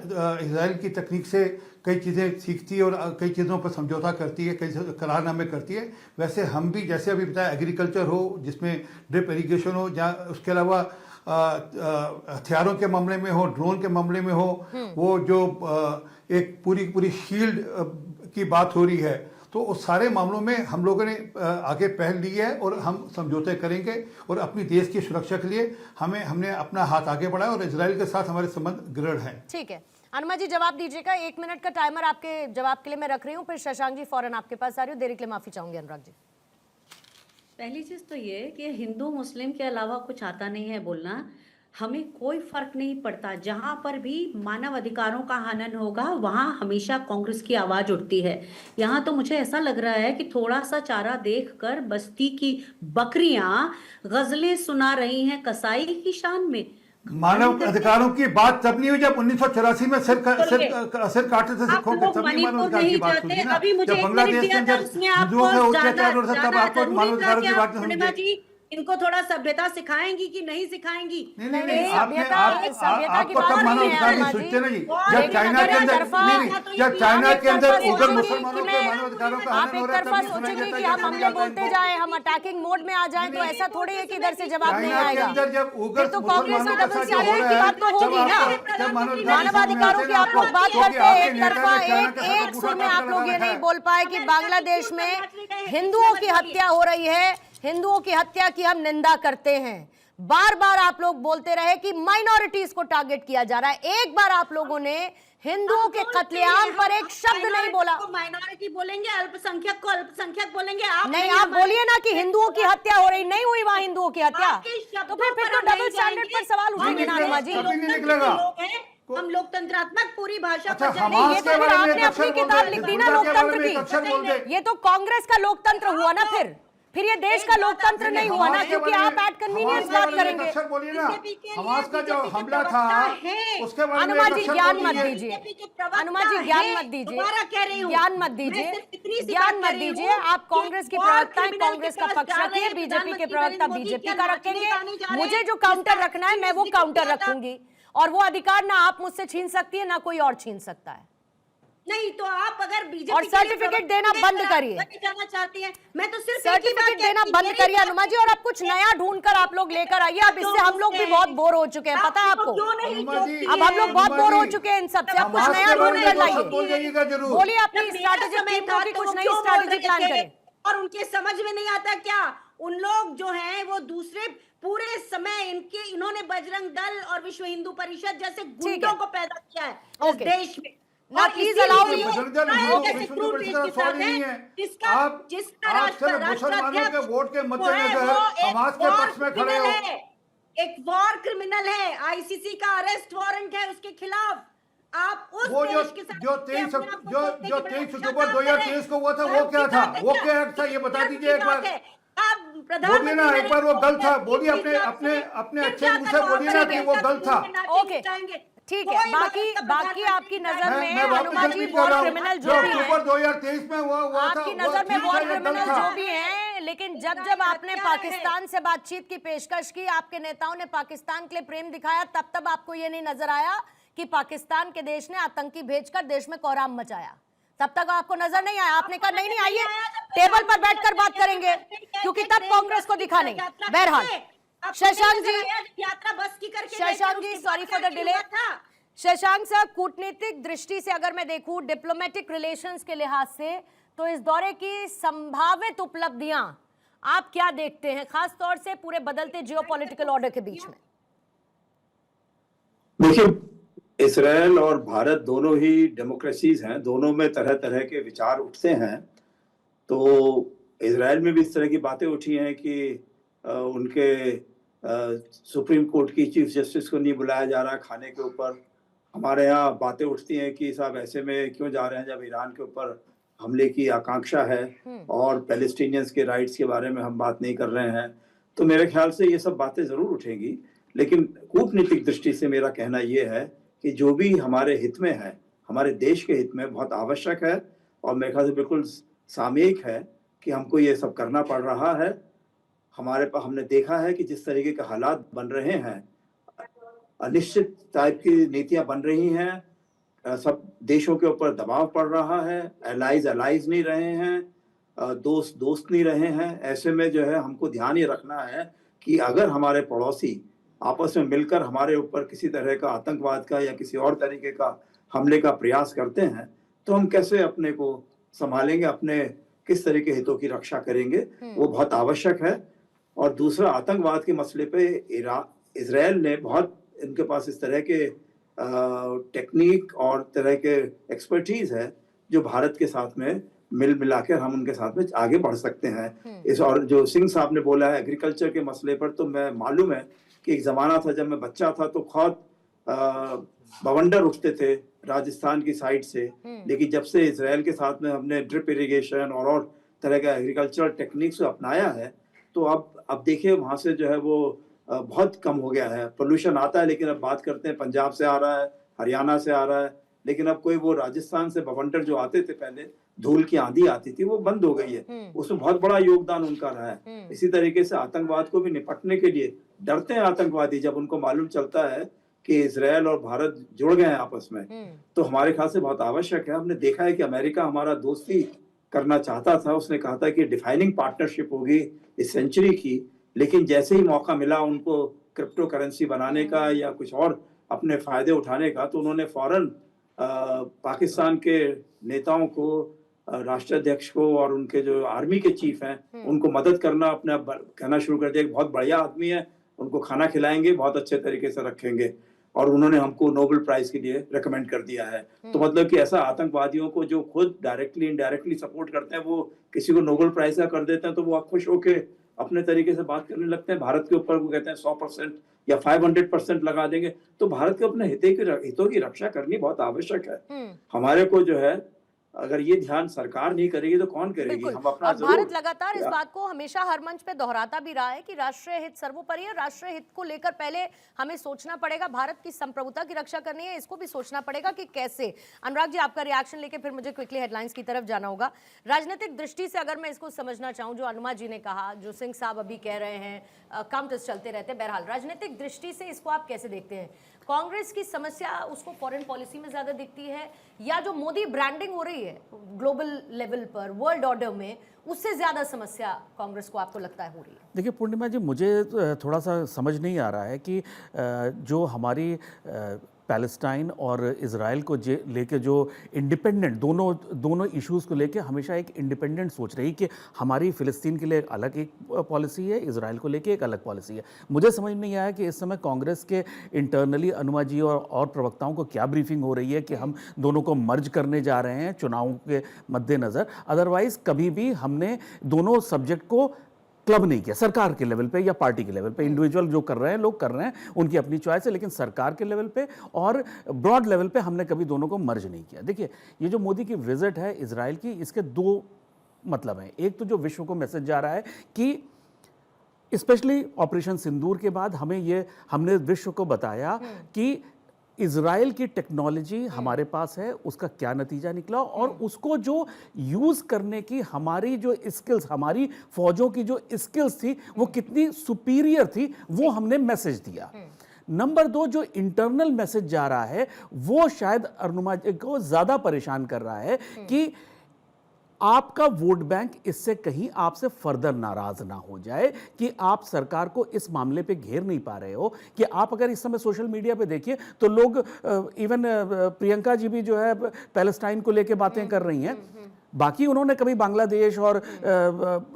F: इजराइल की तकनीक से कई चीज़ें सीखती है और कई चीज़ों पर समझौता करती है, कई करारनामे करती है। वैसे हम भी, जैसे अभी बताया, एग्रीकल्चर हो जिसमें ड्रिप इरिगेशन हो, जहाँ उसके अलावा हथियारों के मामले में हो, ड्रोन के मामले में हो, वो जो एक पूरी शील्ड की बात हो रही है, तो उस सारे मामलों में हम लोगों ने आगे पहल ली है और हम समझौते करेंगे और अपनी देश की सुरक्षा के लिए हमने अपना हाथ आगे बढ़ाया और इजराइल के साथ हमारे संबंध दृढ़ हैं।
E: ठीक है, अनुमा जी जवाब दीजिएगा। 1 मिनट का टाइमर आपके जवाब के लिए मैं रख रही हूँ, फिर शशांक जी फौरन आपके पास आ रही हूँ। देरी के लिए माफी चाहूंगी अनुराग जी।
H: पहली चीज तो ये कि हिंदू मुस्लिम के अलावा कुछ आता नहीं है बोलना, हमें कोई फर्क नहीं पड़ता। जहां पर भी मानव अधिकारों का हनन होगा वहां हमेशा कांग्रेस की आवाज उठती है। यहाँ तो मुझे ऐसा लग रहा है कि थोड़ा सा चारा देखकर बस्ती की बकरियां गजलें सुना रही हैं कसाई की शान में।
F: मानव अधिकारों की बात तब नहीं हुई जब 1984 में सिर काटे थे सिखों के, तभी मानव अधिकार की बात हुई ना। जब बांग्लादेश में जब हिंदुओं पे अत्याचार हो रहा था तब आपको मानव अधिकारों की बात नहीं हुई।
H: इनको थोड़ा सभ्यता सिखाएंगी कि नहीं सिखाएंगी?
F: नहीं, आपको तब मानव अधिकार की सोचते ना जी, जब चाइना के अंदर जब चाइना के अंदर उग्र मुसलमानों के मानव अधिकारों का हनन हो रहा है, तब
E: सोचेंगे कि हम हमले बोलते जाएं, हम अटैकिंग मोड में आ जाएं, तो ऐसा थोड़ी है कि इधर से जवाब नहीं आएगा। तो कांग्रेस की डबल सियासत की बात तो होगी ना। मानवाधिकारों की आप लोग बात करते हैं, एक तरफा एक सुर में आप लोग ये नहीं बोल पाए कि बांग्लादेश में हिंदुओं की हत्या हो रही है, हिंदुओं की हत्या की हम निंदा करते हैं। बार बार आप लोग बोलते रहे कि माइनॉरिटीज को टारगेट किया जा रहा है। एक बार आप लोगों ने हिंदुओं के कत्लेआम पर एक शब्द नहीं बोला।
H: माइनॉरिटी बोलेंगे, अल्पसंख्यक को अल्पसंख्यक बोलेंगे। आप
E: नहीं, आप बोलिए ना कि हिंदुओं की हत्या हो रही, नहीं हुई वहां हिंदुओं की हत्या, तो फिर तो डबल स्टैंडर्ड पर सवाल उठेंगे ना अनुमा जी।
H: हम लोकतंत्रात्मक पूरी भाषा
F: अच्छा,
H: पर
E: ये तो फिर आपने अपनी किताब लिख दी ना लोकतंत्र की, ये तो कांग्रेस का लोकतंत्र हुआ ना, फिर ये देश का लोकतंत्र नहीं हुआ ना, क्योंकि आप एट कन्वीनियंस बात करेंगे।
F: बोलिए ना, हमास का जो हमला था उसके बारे में
E: अनुमा जी ज्ञान मत दीजिए, अनुमा जी ज्ञान मत दीजिए, ज्ञान मत दीजिए, ज्ञान मत दीजिए। आप कांग्रेस की प्रवक्ता हैं, कांग्रेस का पक्ष रखिए, बीजेपी के प्रवक्ता बीजेपी का रखेंगे। मुझे जो काउंटर रखना है मैं वो काउंटर रखूंगी, और वो अधिकार ना आप मुझसे छीन सकती है ना कोई और छीन सकता है।
H: नहीं तो आप अगर बीजेपी
E: और सर्टिफिकेट देना बंद करिए,
H: जाना चाहती हैं, मैं तो सिर्फ
E: सर्टिफिकेट देना बंद करिए अनुमा जी, और अब कुछ नया ढूंढकर आप लोग लेकर आइए। अब इससे हम लोग भी बहुत बोर हो चुके हैं, पता है आपको, अब हम लोग बहुत बोर हो चुके हैं इन सबसे। अब कुछ नया ढूंढ कर लाइए, बोलिए अपनी स्ट्रैटेजी टीम की कुछ नई स्ट्रैटेजी प्लान करें।
H: और उनके समझ में नहीं आता क्या, उन लोग जो हैं वो दूसरे पूरे समय इन्होंने बजरंग दल और विश्व हिंदू परिषद जैसे गुंडों को पैदा किया है इस देश में।
E: ना प्लीज अलाउ मी,
F: वोट के मद्देनजर हमास के पक्ष में खड़े हो।
H: एक वॉर क्रिमिनल है, आईसीसी का अरेस्ट वारंट है उसके खिलाफ। आप उस
F: वो जो 23 अक्टूबर 2023 को हुआ था वो क्या था, वो क्या एक्ट था, ये बता दीजिए एक बार। बोलिए ना एक बार, वो गलत था, बोलिए अपने अच्छे मुंह से बोलिए ना कि वो गलत था।
E: ओके ठीक है, बाकी आपकी नजर में अनुमा जी वॉर क्रिमिनल जो भी है,
F: 2023 में हुआ था,
E: आपकी नजर में वॉर क्रिमिनल जो भी हैं, लेकिन जब आपने पाकिस्तान से बातचीत की पेशकश की, आपके नेताओं ने पाकिस्तान के लिए प्रेम दिखाया, तब आपको ये नहीं नजर आया कि पाकिस्तान के देश ने आतंकी भेजकर देश में कोहराम मचाया, तब तक आपको नजर नहीं आया। आपने कहा नहीं आइए टेबल पर बैठकर बात करेंगे, क्योंकि तब कांग्रेस को दिखा नहीं। बहरहाल Shashank ji, Shashank ji sorry for the delay. Shashank sir, कूटनीतिक दृष्टि से अगर मैं देखूं, डिप्लोमेटिक रिलेशंस के लिहाज से, तो इस दौरे की संभावित उपलब्धियां आप क्या देखते हैं, खास तौर से पूरे बदलते जियोपॉलिटिकल ऑर्डर के बीच में?
I: देखिए, इजराइल और भारत दोनों ही डेमोक्रेसीज हैं, दोनों में तरह तरह के विचार उठते हैं। तो इजराइल में भी इस तरह की बातें उठी हैं कि उनके सुप्रीम कोर्ट की चीफ जस्टिस को नहीं बुलाया जा रहा खाने के ऊपर। हमारे यहाँ बातें उठती हैं कि साहब ऐसे में क्यों जा रहे हैं जब ईरान के ऊपर हमले की आकांक्षा है और पैलेस्टीनियंस के राइट्स के बारे में हम बात नहीं कर रहे हैं। तो मेरे ख्याल से ये सब बातें जरूर उठेंगी, लेकिन कूटनीतिक दृष्टि से मेरा कहना ये है कि जो भी हमारे हित में है, हमारे देश के हित में बहुत आवश्यक है, और मेरे ख्याल से बिल्कुल सामयिक है कि हमको ये सब करना पड़ रहा है। हमारे पास हमने देखा है कि जिस तरीके के हालात बन रहे हैं, अनिश्चित टाइप की नीतियां बन रही हैं, सब देशों के ऊपर दबाव पड़ रहा है, एलाइज नहीं रहे हैं, दोस्त नहीं रहे हैं। ऐसे में जो है हमको ध्यान ये रखना है कि अगर हमारे पड़ोसी आपस में मिलकर हमारे ऊपर किसी तरह का आतंकवाद का या किसी और तरीके का हमले का प्रयास करते हैं, तो हम कैसे अपने को संभालेंगे, अपने किस तरह के हितों की रक्षा करेंगे, वो बहुत आवश्यक है। और दूसरा, आतंकवाद के मसले पे इजराइल ने बहुत, इनके पास इस तरह के टेक्निक और तरह के एक्सपर्टीज है जो भारत के साथ में मिलाकर हम उनके साथ में आगे बढ़ सकते हैं। इस, और जो सिंह साहब ने बोला है एग्रीकल्चर के मसले पर, तो मैं मालूम है कि एक जमाना था जब मैं बच्चा था तो बहुत बवंडर उठते थे राजस्थान की साइड से, लेकिन जब से इजराइल के साथ में हमने ड्रिप इरिगेशन और तरह का एग्रीकल्चरल टेक्निक्स को अपनाया है, तो अब देखिए वहां से जो है वो बहुत कम हो गया है। पोल्यूशन आता है, लेकिन अब बात करते हैं पंजाब से आ रहा है, हरियाणा से आ रहा है, लेकिन अब कोई वो राजस्थान से बवंडर जो आते थे पहले, धूल की आंधी आती थी, वो बंद हो गई है। उसमें बहुत बड़ा योगदान उनका रहा है। इसी तरीके से आतंकवाद को भी निपटने के लिए डरते हैं आतंकवादी जब उनको मालूम चलता है कि इजराइल और भारत जुड़ गए हैं आपस में, तो हमारे ख्याल से बहुत आवश्यक है। हमने देखा है कि अमेरिका हमारा दोस्ती करना चाहता था, उसने कहा था कि डिफाइनिंग पार्टनरशिप होगी इस सेंचुरी की, लेकिन जैसे ही मौका मिला उनको क्रिप्टो करेंसी बनाने का या कुछ और अपने फायदे उठाने का, तो उन्होंने फौरन पाकिस्तान के नेताओं को, राष्ट्राध्यक्ष को और उनके जो आर्मी के चीफ हैं उनको मदद करना अपना कहना शुरू कर दिया। बहुत बढ़िया आदमी है, उनको खाना खिलाएंगे, बहुत अच्छे तरीके से रखेंगे, और उन्होंने हमको नोबेल प्राइज के लिए रेकमेंड कर दिया है। तो मतलब कि ऐसा आतंकवादियों को जो खुद डायरेक्टली इनडायरेक्टली सपोर्ट करते हैं, वो किसी को नोबेल प्राइज का कर देते हैं, तो वो खुश होके अपने तरीके से बात करने लगते हैं भारत के ऊपर। वो कहते हैं 100% या 500% लगा देंगे। तो भारत के अपने हितों की रक्षा करनी बहुत आवश्यक है। हमारे को जो है, अगर ये ध्यान सरकार नहीं करेगी तो कौन करेगी? हम अपना
E: और भारत लगातार इस बात को हमेशा हर मंच पे दोहराता भी रहा है कि राष्ट्रीय हित सर्वोपरि है। राष्ट्रीय हित को लेकर पहले हमें सोचना पड़ेगा, भारत की संप्रभुता की रक्षा करनी है, इसको भी सोचना पड़ेगा कि कैसे। अनुराग जी, आपका रिएक्शन लेके फिर मुझे क्विकली हेडलाइंस की तरफ जाना होगा। राजनीतिक दृष्टि से अगर मैं इसको समझना चाहूँ, जो अनुमा जी ने कहा, जो सिंह साहब अभी कह रहे हैं, काउंटर्स चलते रहते हैं, बहरहाल राजनीतिक दृष्टि से इसको आप कैसे देखते हैं? कांग्रेस की समस्या उसको फॉरेन पॉलिसी में ज्यादा दिखती है, या जो मोदी ब्रांडिंग हो रही है ग्लोबल लेवल पर, वर्ल्ड ऑर्डर में, उससे ज्यादा समस्या कांग्रेस को आपको लगता है हो रही है?
J: देखिए पूर्णिमा जी, मुझे थोड़ा सा समझ नहीं आ रहा है कि जो हमारी पैलेस्टाइन और इज़राइल को लेके जो इंडिपेंडेंट दोनों इश्यूज़ को लेके हमेशा एक इंडिपेंडेंट सोच रही कि हमारी फ़िलिस्तीन के लिए एक अलग एक पॉलिसी है, इज़राइल को लेके एक अलग पॉलिसी है। मुझे समझ नहीं आया कि इस समय कांग्रेस के इंटरनली अनुमा जी और प्रवक्ताओं को क्या ब्रीफिंग हो रही है कि हम दोनों को मर्ज करने जा रहे हैं चुनावों के मद्देनज़र। अदरवाइज़ कभी भी हमने दोनों सब्जेक्ट को क्लब नहीं किया, सरकार के लेवल पे या पार्टी के लेवल पे। इंडिविजुअल जो कर रहे हैं, लोग कर रहे हैं, उनकी अपनी चॉइस है, लेकिन सरकार के लेवल पे और ब्रॉड लेवल पे हमने कभी दोनों को मर्ज नहीं किया। देखिए, ये जो मोदी की विजिट है इजराइल की, इसके दो मतलब हैं। एक तो जो विश्व को मैसेज जा रहा है कि स्पेशली ऑपरेशन सिंदूर के बाद हमने विश्व को बताया कि इजराइल की टेक्नोलॉजी हमारे पास है, उसका क्या नतीजा निकला, और उसको जो यूज़ करने की हमारी जो स्किल्स, हमारी फौजों की जो स्किल्स थी वो कितनी सुपीरियर थी, वो हमने मैसेज दिया। नंबर 2, जो इंटरनल मैसेज जा रहा है वो शायद अरुणिमा को ज़्यादा परेशान कर रहा है कि आपका वोट बैंक इससे कहीं आपसे फर्दर नाराज ना हो जाए कि आप सरकार को इस मामले पे घेर नहीं पा रहे हो। कि आप अगर इस समय सोशल मीडिया पे देखिए तो लोग, इवन प्रियंका जी भी जो है पैलेस्टाइन को लेके बातें कर रही हैं, बाकी उन्होंने कभी बांग्लादेश और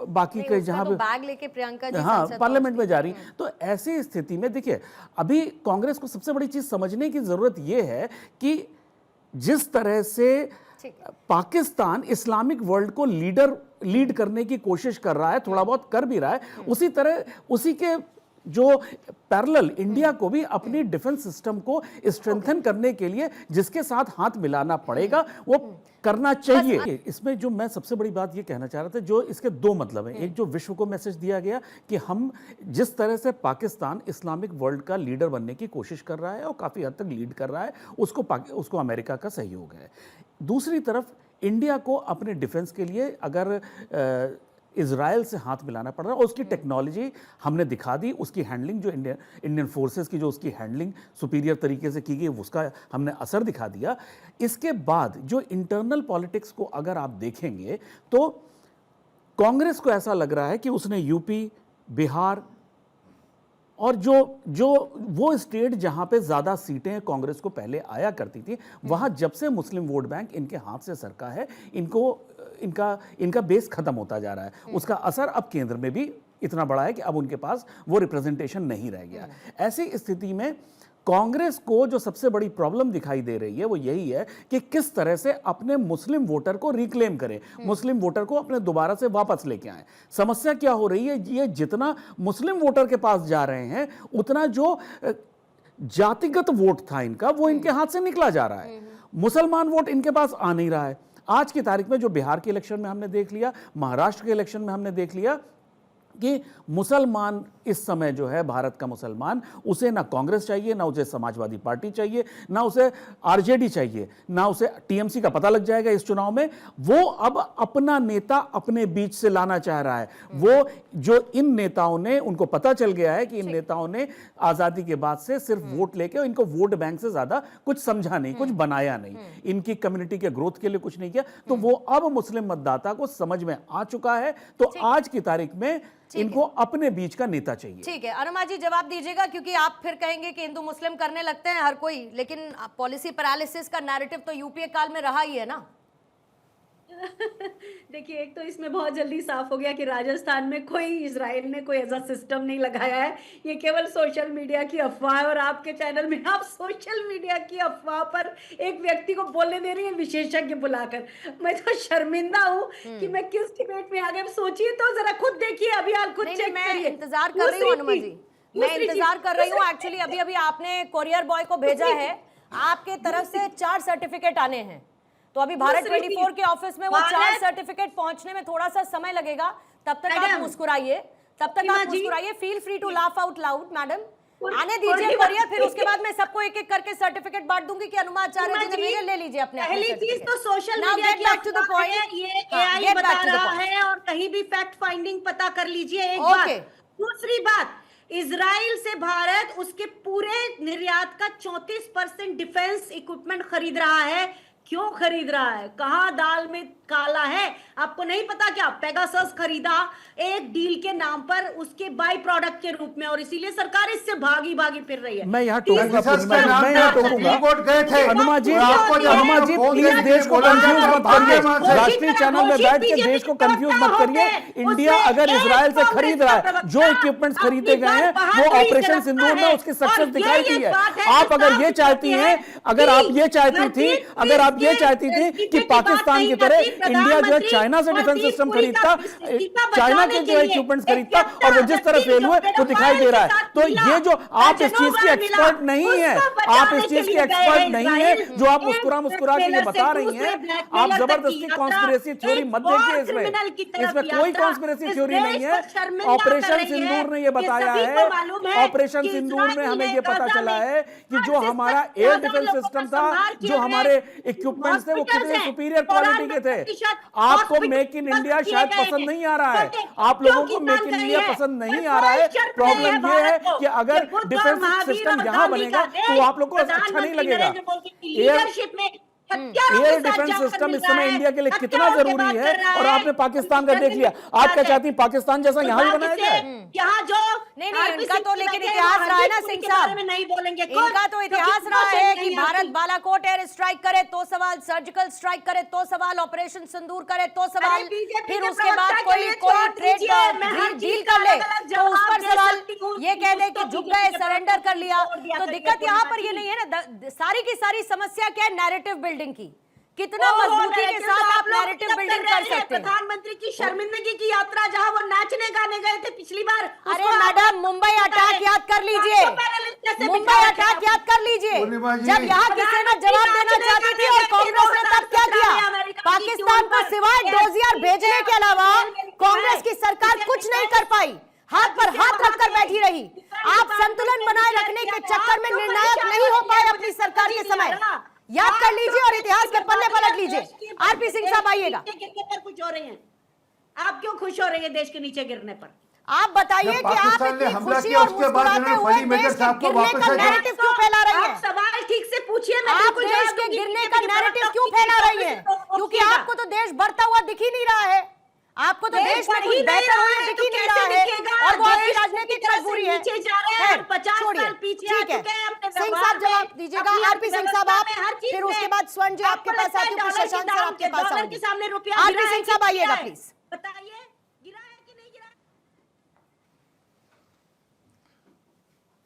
J: बाकी के जहां पे
E: बैग लेके प्रियंका जी
J: पार्लियामेंट में जा रही। तो ऐसी स्थिति में देखिए, अभी कांग्रेस को सबसे बड़ी चीज समझने की जरूरत यह है कि जिस तरह से पाकिस्तान इस्लामिक वर्ल्ड को लीड करने की कोशिश कर रहा है, थोड़ा बहुत कर भी रहा है, उसी तरह उसी के जो पैरेलल इंडिया को भी अपनी डिफेंस सिस्टम को स्ट्रेंथन करने के लिए जिसके साथ हाथ मिलाना पड़ेगा वो करना चाहिए। इसमें जो मैं सबसे बड़ी बात ये कहना चाह रहा था, जो इसके दो मतलब हैं। एक जो विश्व को मैसेज दिया गया कि हम जिस तरह से पाकिस्तान इस्लामिक वर्ल्ड का लीडर बनने की कोशिश कर रहा है और काफ़ी हद तक लीड कर रहा है, उसको अमेरिका का सहयोग है। दूसरी तरफ इंडिया को अपने डिफेंस के लिए अगर इजराइल से हाथ मिलाना पड़ रहा है, और उसकी टेक्नोलॉजी हमने दिखा दी, उसकी हैंडलिंग जो इंडियन फोर्सेस की जो उसकी हैंडलिंग सुपीरियर तरीके से की गई, उसका हमने असर दिखा दिया। इसके बाद जो इंटरनल पॉलिटिक्स को अगर आप देखेंगे तो कांग्रेस को ऐसा लग रहा है कि उसने यूपी, बिहार और जो वो स्टेट जहां पे ज्यादा सीटें कांग्रेस को पहले आया करती थी, वहां जब से मुस्लिम वोट बैंक इनके हाथ से सरका है, इनका बेस खत्म होता जा रहा है। उसका असर अब केंद्र में भी इतना बड़ा है कि अब उनके पास वो रिप्रेजेंटेशन नहीं रह गया। ऐसी स्थिति में कांग्रेस को जो सबसे बड़ी प्रॉब्लम दिखाई दे रही है वो यही है कि किस तरह से अपने मुस्लिम वोटर को रिक्लेम करें, मुस्लिम वोटर को अपने दोबारा से वापस लेके आए। समस्या क्या हो रही है, ये जितना मुस्लिम वोटर के पास जा रहे हैं उतना जो जातिगत वोट था इनका वो इनके हाथ से निकला जा रहा है। मुसलमान वोट इनके पास आ नहीं रहा है। आज की तारीख में जो बिहार के इलेक्शन में हमने देख लिया, महाराष्ट्र के इलेक्शन में हमने देख लिया कि मुसलमान इस समय जो है, भारत का मुसलमान, उसे ना कांग्रेस चाहिए, ना उसे समाजवादी पार्टी चाहिए, ना उसे आरजेडी चाहिए, ना उसे टीएमसी का पता लग जाएगा इस चुनाव में। वो अब अपना नेता अपने बीच से लाना चाह रहा है। वो जो इन नेताओं ने, उनको पता चल गया है कि इन नेताओं ने आजादी के बाद से सिर्फ वोट लेके, इनको वोट बैंक से ज्यादा कुछ समझा नहीं, कुछ बनाया नहीं, इनकी कम्युनिटी के ग्रोथ के लिए कुछ नहीं किया। तो वो अब मुस्लिम मतदाता को समझ में आ चुका है। तो आज की तारीख में इनको अपने बीच का नेता चाहिए।
E: ठीक है, अनुमा जी जवाब दीजिएगा, क्योंकि आप फिर कहेंगे कि हिंदू मुस्लिम करने लगते हैं हर कोई, लेकिन पॉलिसी पैरालिसिस का नैरेटिव तो यूपीए काल में रहा ही है ना।
H: देखिए, एक तो इसमें बहुत जल्दी साफ हो गया कि राजस्थान में कोई इजराइल ने कोई ऐसा सिस्टम नहीं लगाया है। ये केवल सोशल मीडिया की अफवाह है और आपके चैनल में आप सोशल मीडिया की अफवाह पर एक व्यक्ति को बोलने दे रही है विशेषज्ञ बुलाकर। मैं तो शर्मिंदा हूँ कि मैं किस डिबेट में आ गई। सोचिए तो जरा, खुद देखिए, अभी आप खुद चेक
E: मैं
H: करिए।
E: इंतजार कर रही हूँ अनुमा जी, मैं इंतजार कर रही हूँ। एक्चुअली अभी अभी आपने कोरियर बॉय को भेजा है, आपके तरफ से 4 सर्टिफिकेट आने हैं, तो अभी भारत 24 के ऑफिस में वो 4 सर्टिफिकेट पहुंचने में थोड़ा सा समय लगेगा। तब तक आप मुस्कुराइए, तब तक आप मुस्कुराइए। Feel free to laugh out loud madam. आने दीजिए कोरियर, फिर उसके बाद मैं सबको एक एक करके सर्टिफिकेट बांट दूंगी कि अनुमा आचार्य जी ने भेजे, ले लीजिए अपने।
H: पहली चीज तो सोशल मीडिया की
E: बैक टू द पॉइंट,
H: ये एआई बता रहा है और कहीं भी फैक्ट फाइंडिंग पता कर लीजिए एक बार। दूसरी बात, इजराइल से भारत उसके पूरे निर्यात का 34% डिफेंस इक्विपमेंट खरीद रहा है। क्यों खरीद रहा है? कहां दाल में काला है? आपको नहीं पता क्या? पेगासस खरीदा एक डील के नाम पर, उसके बाई प्रोडक्ट के रूप में, और इसीलिए सरकार इससे भागी फिर रही है।
J: मैं यहाँ टोकूंगा अनुमा जी, प्लीज देश को कंफ्यूज मत करिए, राष्ट्रीय चैनल में बैठ के देश को कंफ्यूज मत करिए। इंडिया अगर इजराइल से खरीद रहा है, जो इक्विपमेंट्स खरीदे गए हैं वो ऑपरेशन सिंदूर में उसकी सक्सेस दिखाई दी है। आप अगर ये चाहती हैं, अगर आप ये चाहती थी कि पाकिस्तान की तरह इंडिया जो है चाइना से डिफेंस सिस्टम खरीदता, चाइना के जो इक्विपमेंट्स खरीदता, और वो जिस तरह फेल हुए वो दिखाई दे रहा है। तो ये जो आप इस चीज की एक्सपर्ट नहीं है, आप इस चीज की एक्सपर्ट नहीं है, जो आप मुस्कुरा के ये बता रही हैं। आप जबरदस्ती कॉन्स्पिरेसी थ्योरी मत देखिए, इसमें कोई कॉन्स्पिरेसी थ्योरी नहीं है। ऑपरेशन सिंदूर ने ये बताया है, ऑपरेशन सिंदूर में हमें ये पता चला है कि जो हमारा एयर डिफेंस सिस्टम था, जो हमारे इक्विपमेंट्स थे, वो कितने सुपीरियर क्वालिटी के थे। आपको मेक इन इंडिया शायद पसंद नहीं आ रहा है, आप लोगों को मेक इन इंडिया पसंद नहीं आ रहा है। प्रॉब्लम ये है कि अगर डिफेंस सिस्टम यहां बनेगा तो आप लोगों को अच्छा नहीं लगेगा। एयर डिफेंस सिस्टम इस समय इंडिया के लिए कितना जरूरी है, और आपने पाकिस्तान का देख लिया। आप क्या चाहती हैं, पाकिस्तान जैसा यहाँ भी बनाया जाए?
H: यहाँ जो
E: नहीं, इनका तो लेकिन इतिहास रहा है ना सिंह साहब,
H: नहीं बोलेंगे।
E: इनका तो इतिहास रहा है कि भारत बालाकोट एयर स्ट्राइक करे तो सवाल, सर्जिकल स्ट्राइक करे तो सवाल, ऑपरेशन सिंदूर करे तो सवाल, फिर उसके बाद कोई ट्रेड डील कर ले तो उस पर सवाल, ये कह दे कि झुक गए, सरेंडर कर लिया। तो दिक्कत यहाँ पर ये नहीं है ना, सारी की सारी समस्या क्या है? नैरेटिव बिल्डिंग की। कितना मजबूती के साथ आप नैरेटिव बिल्डिंग कर सकते हैं?
H: प्रधानमंत्री की शर्मिंदगी की यात्रा, जहां वो नाचने गाने गए थे पिछली बार।
E: अरे मैडम, मुंबई अटैक याद कर लीजिए, मुंबई अटैक याद कर लीजिए। जब यहाँ किसी ने जवाब देना चाहती थी और कांग्रेस ने तब क्या किया? पाकिस्तान को सिवाय डोजियर भेजने के अलावा कांग्रेस की सरकार कुछ नहीं कर पाई, हाथ पर हाथ रखकर बैठी रही। आप संतुलन बनाए रखने के चक्कर में निर्णायक नहीं हो पाए अपनी सरकार के समय। याद कर लीजिए और इतिहास के पन्ने पलट लीजिए। आरपी सिंह साहब आइएगा।
H: खुश हो रहे हैं आप? क्यों खुश हो रही है देश के नीचे गिरने पर?
E: आप बताइए कि आप इतनी खुशी और मुस्कुराते हुए देश के गिरने का नैरेटिव क्यों फैला रही है?
H: सवाल ठीक से पूछिए।
E: आप देश के गिरने का नैरेटिव क्यों फैला रही है? क्योंकि आपको तो देश बढ़ता हुआ दिख ही नहीं रहा है, आपको तो देश में कुछ बेहतर हुआ दिख ही नहीं रहा है, और वो आपकी राजनीतिक मजबूरी है। छोड़िए, ठीक है। सिंह साहब जवाब दीजिएगा। आरपी सिंह साहब आप, फिर उसके बाद स्वर्ण जी आपके पास आती हूँ, शशांक सर आपके पास आऊंगी। आरपी सिंह साहब आइएगा प्लीज।
H: बताइए, गिरा है कि नहीं गिरा?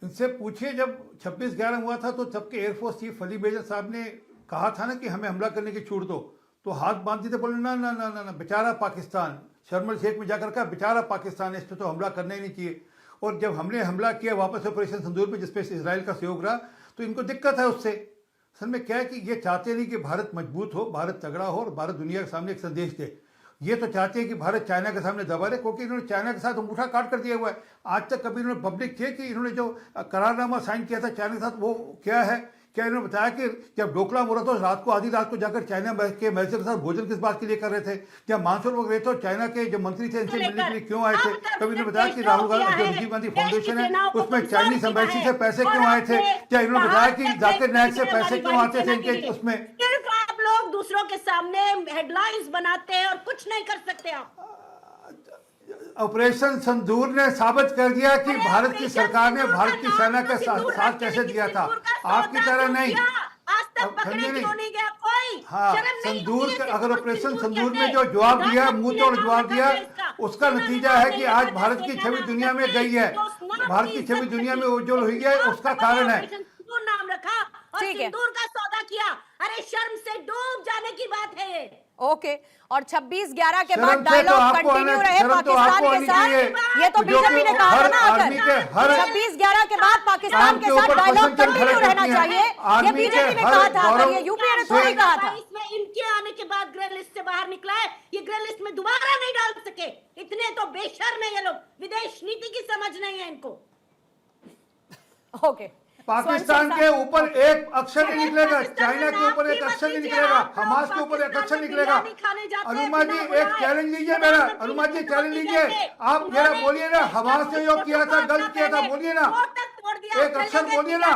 F: इनसे पूछिए, जब 26/11 हुआ था तो सबके एयरफोर्स चीफ अली बेजर साहब ने कहा था ना कि हमें हमला करने की छूट दो, तो हाथ बांधते थे, बोले ना ना ना ना ना, बेचारा पाकिस्तान। शर्म शेख में जाकर कहा बेचारा पाकिस्तान, इस पर तो हमला करना ही नहीं चाहिए। और जब हमने हमला किया वापस ऑपरेशन सिंदूर में, जिसपे इजराइल का सहयोग रहा, तो इनको दिक्कत है उससे। असल में क्या है कि ये चाहते नहीं कि भारत मजबूत हो, भारत तगड़ा हो और भारत दुनिया के सामने एक संदेश दे। ये तो चाहते हैं कि भारत चाइना के सामने दबा रहे, क्योंकि इन्होंने चाइना के साथ अंगूठा काट कर दिया हुआ है। आज तक कभी इन्होंने पब्लिक किया कि इन्होंने जो करारनामा साइन किया था चाइना के साथ, वो क्या है? क्या इन्होंने बताया कि जब डोकलाम हो रहा था रात को, आधी रात को जाकर चाइना के मैनेजर के साथ भोजन किस बात के लिए कर रहे थे? जब मानसून वक्त गए तो चाइना के जो मंत्री थे इनसे मिलने के लिए क्यों आए थे? कभी इन्होंने बताया कि राहुल गांधी, जो राजीव गांधी फाउंडेशन है, उसमें चाइनीज एम्बेसी से पैसे क्यों आए थे? क्या इन्होंने बताया कि जाकिर नायक से पैसे क्यों आते थे इनके उसमें?
H: सिर्फ आप लोग दूसरों के सामने हेडलाइंस बनाते हैं और कुछ नहीं कर सकते आप।
F: ऑपरेशन सिंदूर ने साबित कर दिया कि भारत की सरकार ने भारत की सेना के साथ कैसे दिया था। आपकी तरह नहीं,
K: आज तक पकड़े क्यों नहीं गया कोई?
F: हाँ,
K: शर्म नहीं
F: संदूर
K: आती है कि
F: अगर
K: उसको
F: ऑपरेशन
K: सिंदूर
F: संदूर में
K: कहते
F: जो जवाब
K: हैं।
F: दिया, मुंह तोड़ जवाब दिया, उसका
K: सुना
F: नतीजा
K: नहीं
F: है कि
K: आपने
F: आज
K: ये
F: भारत
K: बात
F: की
K: देखा
F: छवि
K: ना,
F: दुनिया में
K: तो
F: गई है,
K: जो सुना
F: भारत
K: की
F: की
K: इज्जत
F: छवि दुनिया में
K: करती
F: उज्जवल हुई है,
K: तो
F: उसका
K: आपका
F: कारण है।
K: ऑपरेशन सिंदूर नाम रखा और
E: ठीक है।
K: सिंदूर का सौदा किया। अरे शर्म से डूब जाने की बात है ये।
E: ओके, और 26/11 के
F: शर्म
E: बाद
F: से तो
E: डायलॉग
F: आपको
E: कंटिन्यू
F: आना-
E: रहे
F: शर्म तो
E: पाकिस्तान
F: आपको
E: के
F: आनी
E: साथ।
F: चाहिए।
E: ये तो
F: जो
E: बीजेपी ने
F: कि
E: कहा था
F: हर
E: ना,
F: आदमी के हर
E: 26/11 के बाद पाकिस्तान
F: काम
E: के
F: के
E: साथ
F: ऊपर
E: डायलॉग
F: प्रशंसा
E: कंटिन्यू
F: खड़े
E: रहना
F: करती हैं।
E: चाहिए। ये
F: आदमी
E: बीजेपी
F: के
E: ने
F: हर
E: कहा था, अगर
F: गौरव
E: ये यूपीए ने थोड़ी कहा था।
K: इसमें इनके आने के बाद ग्रे लिस्ट से बाहर निकला है, ये ग्रे लिस्ट में दोबारा नहीं डाल सके। इतने तो बेशर्म है ये लोग, विदेश नीति की समझ नहीं है इनको।
E: ओके,
F: पाकिस्तान के ऊपर एक अक्षर नहीं निकलेगा, चाइना के ऊपर एक अक्षर नहीं निकलेगा, हमास के ऊपर एक अक्षर निकलेगा। अनुमा जी एक चैलेंज लीजिए मेरा, अनुमा जी चैलेंज लीजिए, आप जरा बोलिए ना, हमास ने जो किया था गलत किया था, बोलिए ना, एक अक्षर बोलिए ना।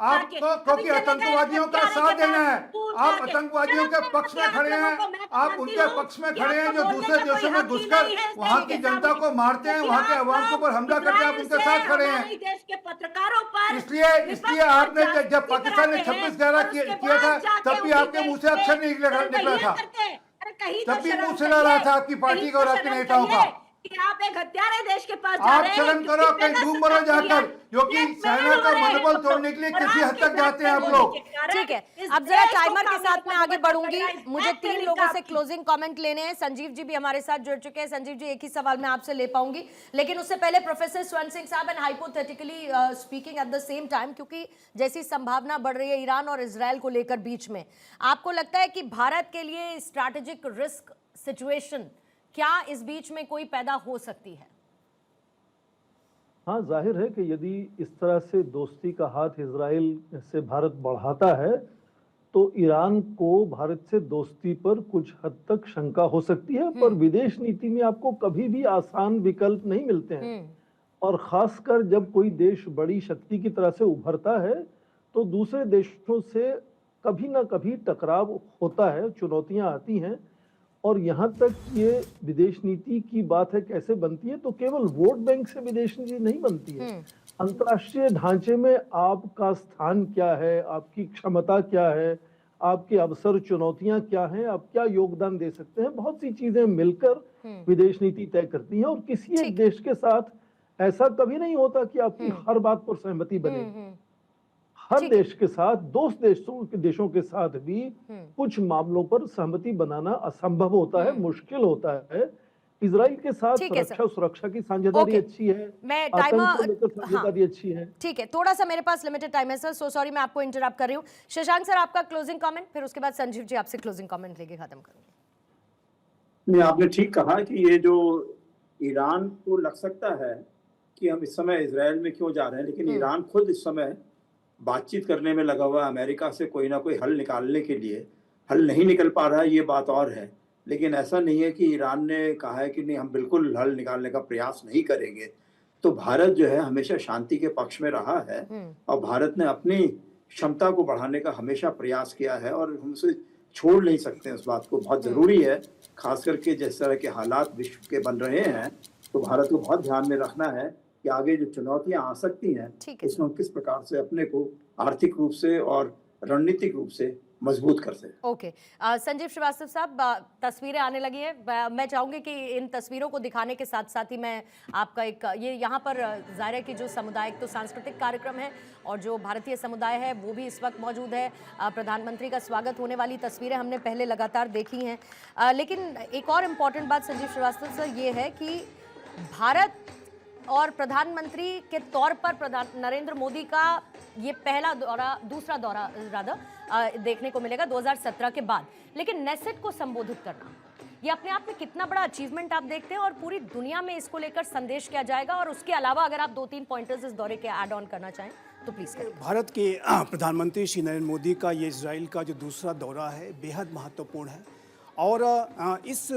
F: आपको क्योंकि आतंकवादियों का साथ देना है, आप आतंकवादियों के पक्ष में खड़े हैं, आप उनके पक्ष में खड़े हैं जो दूसरे देशों में घुसकर वहाँ की जनता को मारते हैं, वहाँ के अवाम के ऊपर हमला करते हैं, आप उनके साथ खड़े हैं।
K: देश के पत्रकारों पर
F: इसलिए आपने जब पाकिस्तान ने 26/11 किया था, तब भी आपके मुंह से अक्षर नहीं निकला था, तब भी मुंह से रहा था आपकी पार्टी का और आपके नेताओं का।
K: कि आप एक हत्यारे देश के पास
F: आप शर्म करो, कहीं डूब मरो जाकर, क्योंकि सेना का मनोबल तोड़ने के लिए किसी हद तक जाते हैं आप लोग।
E: ठीक है, अब जरा टाइमर के साथ मैं आगे बढ़ूंगी। मुझे 3 लोगों से क्लोजिंग कमेंट लेने हैं। संजीव जी भी हमारे साथ जुड़ चुके हैं। संजीव जी, एक ही सवाल मैं आपसे ले पाऊंगी, लेकिन उससे पहले प्रोफेसर स्वर्ण सिंह साहब, and hypothetically speaking at the same time, क्योंकि जैसी संभावना बढ़ रही है ईरान और इजरायल को लेकर बीच में, आपको लगता है कि भारत के लिए स्ट्रैटेजिक रिस्क सिचुएशन क्या इस बीच में कोई पैदा हो सकती है?
G: हाँ, जाहिर है कि यदि इस तरह से दोस्ती का हाथ इजराइल से भारत बढ़ाता है तो ईरान को भारत से दोस्ती पर कुछ हद तक शंका हो सकती है, पर विदेश नीति में आपको कभी भी आसान विकल्प नहीं मिलते हैं, और खासकर जब कोई देश बड़ी शक्ति की तरह से उभरता है तो दूसरे देशों से कभी ना कभी टकराव होता है, चुनौतियां आती हैं। और यहाँ तक ये विदेश नीति की बात है कैसे बनती है, तो केवल वोट बैंक से विदेश नीति नहीं बनती है। अंतर्राष्ट्रीय ढांचे में आपका स्थान क्या है, आपकी क्षमता क्या है, आपके अवसर चुनौतियां क्या हैं, आप क्या योगदान दे सकते हैं, बहुत सी चीजें मिलकर विदेश नीति तय करती हैं। और किसी एक देश के साथ ऐसा कभी नहीं होता कि आपकी हर बात पर सहमति बने। हर देश के साथ, दोस्त देशों के साथ भी कुछ मामलों पर सहमति बनाना असंभव होता है, मुश्किल होता है। इजराइल के साथ सुरक्षा की साझेदारी अच्छी है,
E: मैं
G: आतंक को लेकर साझेदारी अच्छी है।
E: ठीक है, थोड़ा सा मेरे पास लिमिटेड टाइम है सर, सो सॉरी मैं आपको इंटरप्ट कर रही हूँ। शशांक सर, आपका क्लोजिंग कमेंट, फिर उसके बाद संजीव जी आपसे क्लोजिंग कमेंट लेके खत्म करूंगी।
I: आपने ठीक कहा कि ये जो ईरान को लग सकता है कि हम इस समय इजराइल में क्यों जा रहे हैं, लेकिन ईरान खुद इस समय बातचीत करने में लगा हुआ है अमेरिका से कोई ना कोई हल निकालने के लिए। हल नहीं निकल पा रहा है ये बात और है, लेकिन ऐसा नहीं है कि ईरान ने कहा है कि नहीं हम बिल्कुल हल निकालने का प्रयास नहीं करेंगे। तो भारत जो है हमेशा शांति के पक्ष में रहा है और भारत ने अपनी क्षमता को बढ़ाने का हमेशा प्रयास किया है और हम उसे छोड़ नहीं सकते हैं। उस बात को बहुत ज़रूरी है, खास करके जिस तरह के हालात विश्व के बन रहे हैं, तो भारत को बहुत ध्यान में रखना है कि आगे जो चुनौतियां आ सकती हैं उसमें किस प्रकार से अपने को आर्थिक रूप से और रणनीतिक रूप से मजबूत कर सके।
E: ओके, संजीव श्रीवास्तव साहब, तस्वीरें आने लगी हैं। मैं चाहूंगी कि इन तस्वीरों को दिखाने के साथ साथ ही मैं आपका एक ये यहाँ पर ज़ाहिर है कि जो सामुदायिक तो सांस्कृतिक कार्यक्रम है और जो भारतीय समुदाय है वो भी इस वक्त मौजूद है। प्रधानमंत्री का स्वागत होने वाली तस्वीरें हमने पहले लगातार देखी हैं, लेकिन एक और इम्पॉर्टेंट बात संजीव श्रीवास्तव सर ये है कि भारत और प्रधानमंत्री के तौर पर नरेंद्र मोदी का ये पहला दौरा, दूसरा दौरा रादर देखने को मिलेगा 2017 के बाद, लेकिन नेसेट को संबोधित करना ये अपने आप में कितना बड़ा अचीवमेंट आप देखते हैं और पूरी दुनिया में इसको लेकर संदेश क्या जाएगा? और उसके अलावा अगर आप 2-3 पॉइंटर्स इस दौरे के ऐड ऑन करना चाहें तो प्लीज करें।
L: भारत के प्रधानमंत्री श्री नरेंद्र मोदी का ये इजराइल का जो दूसरा दौरा है बेहद महत्वपूर्ण है और इस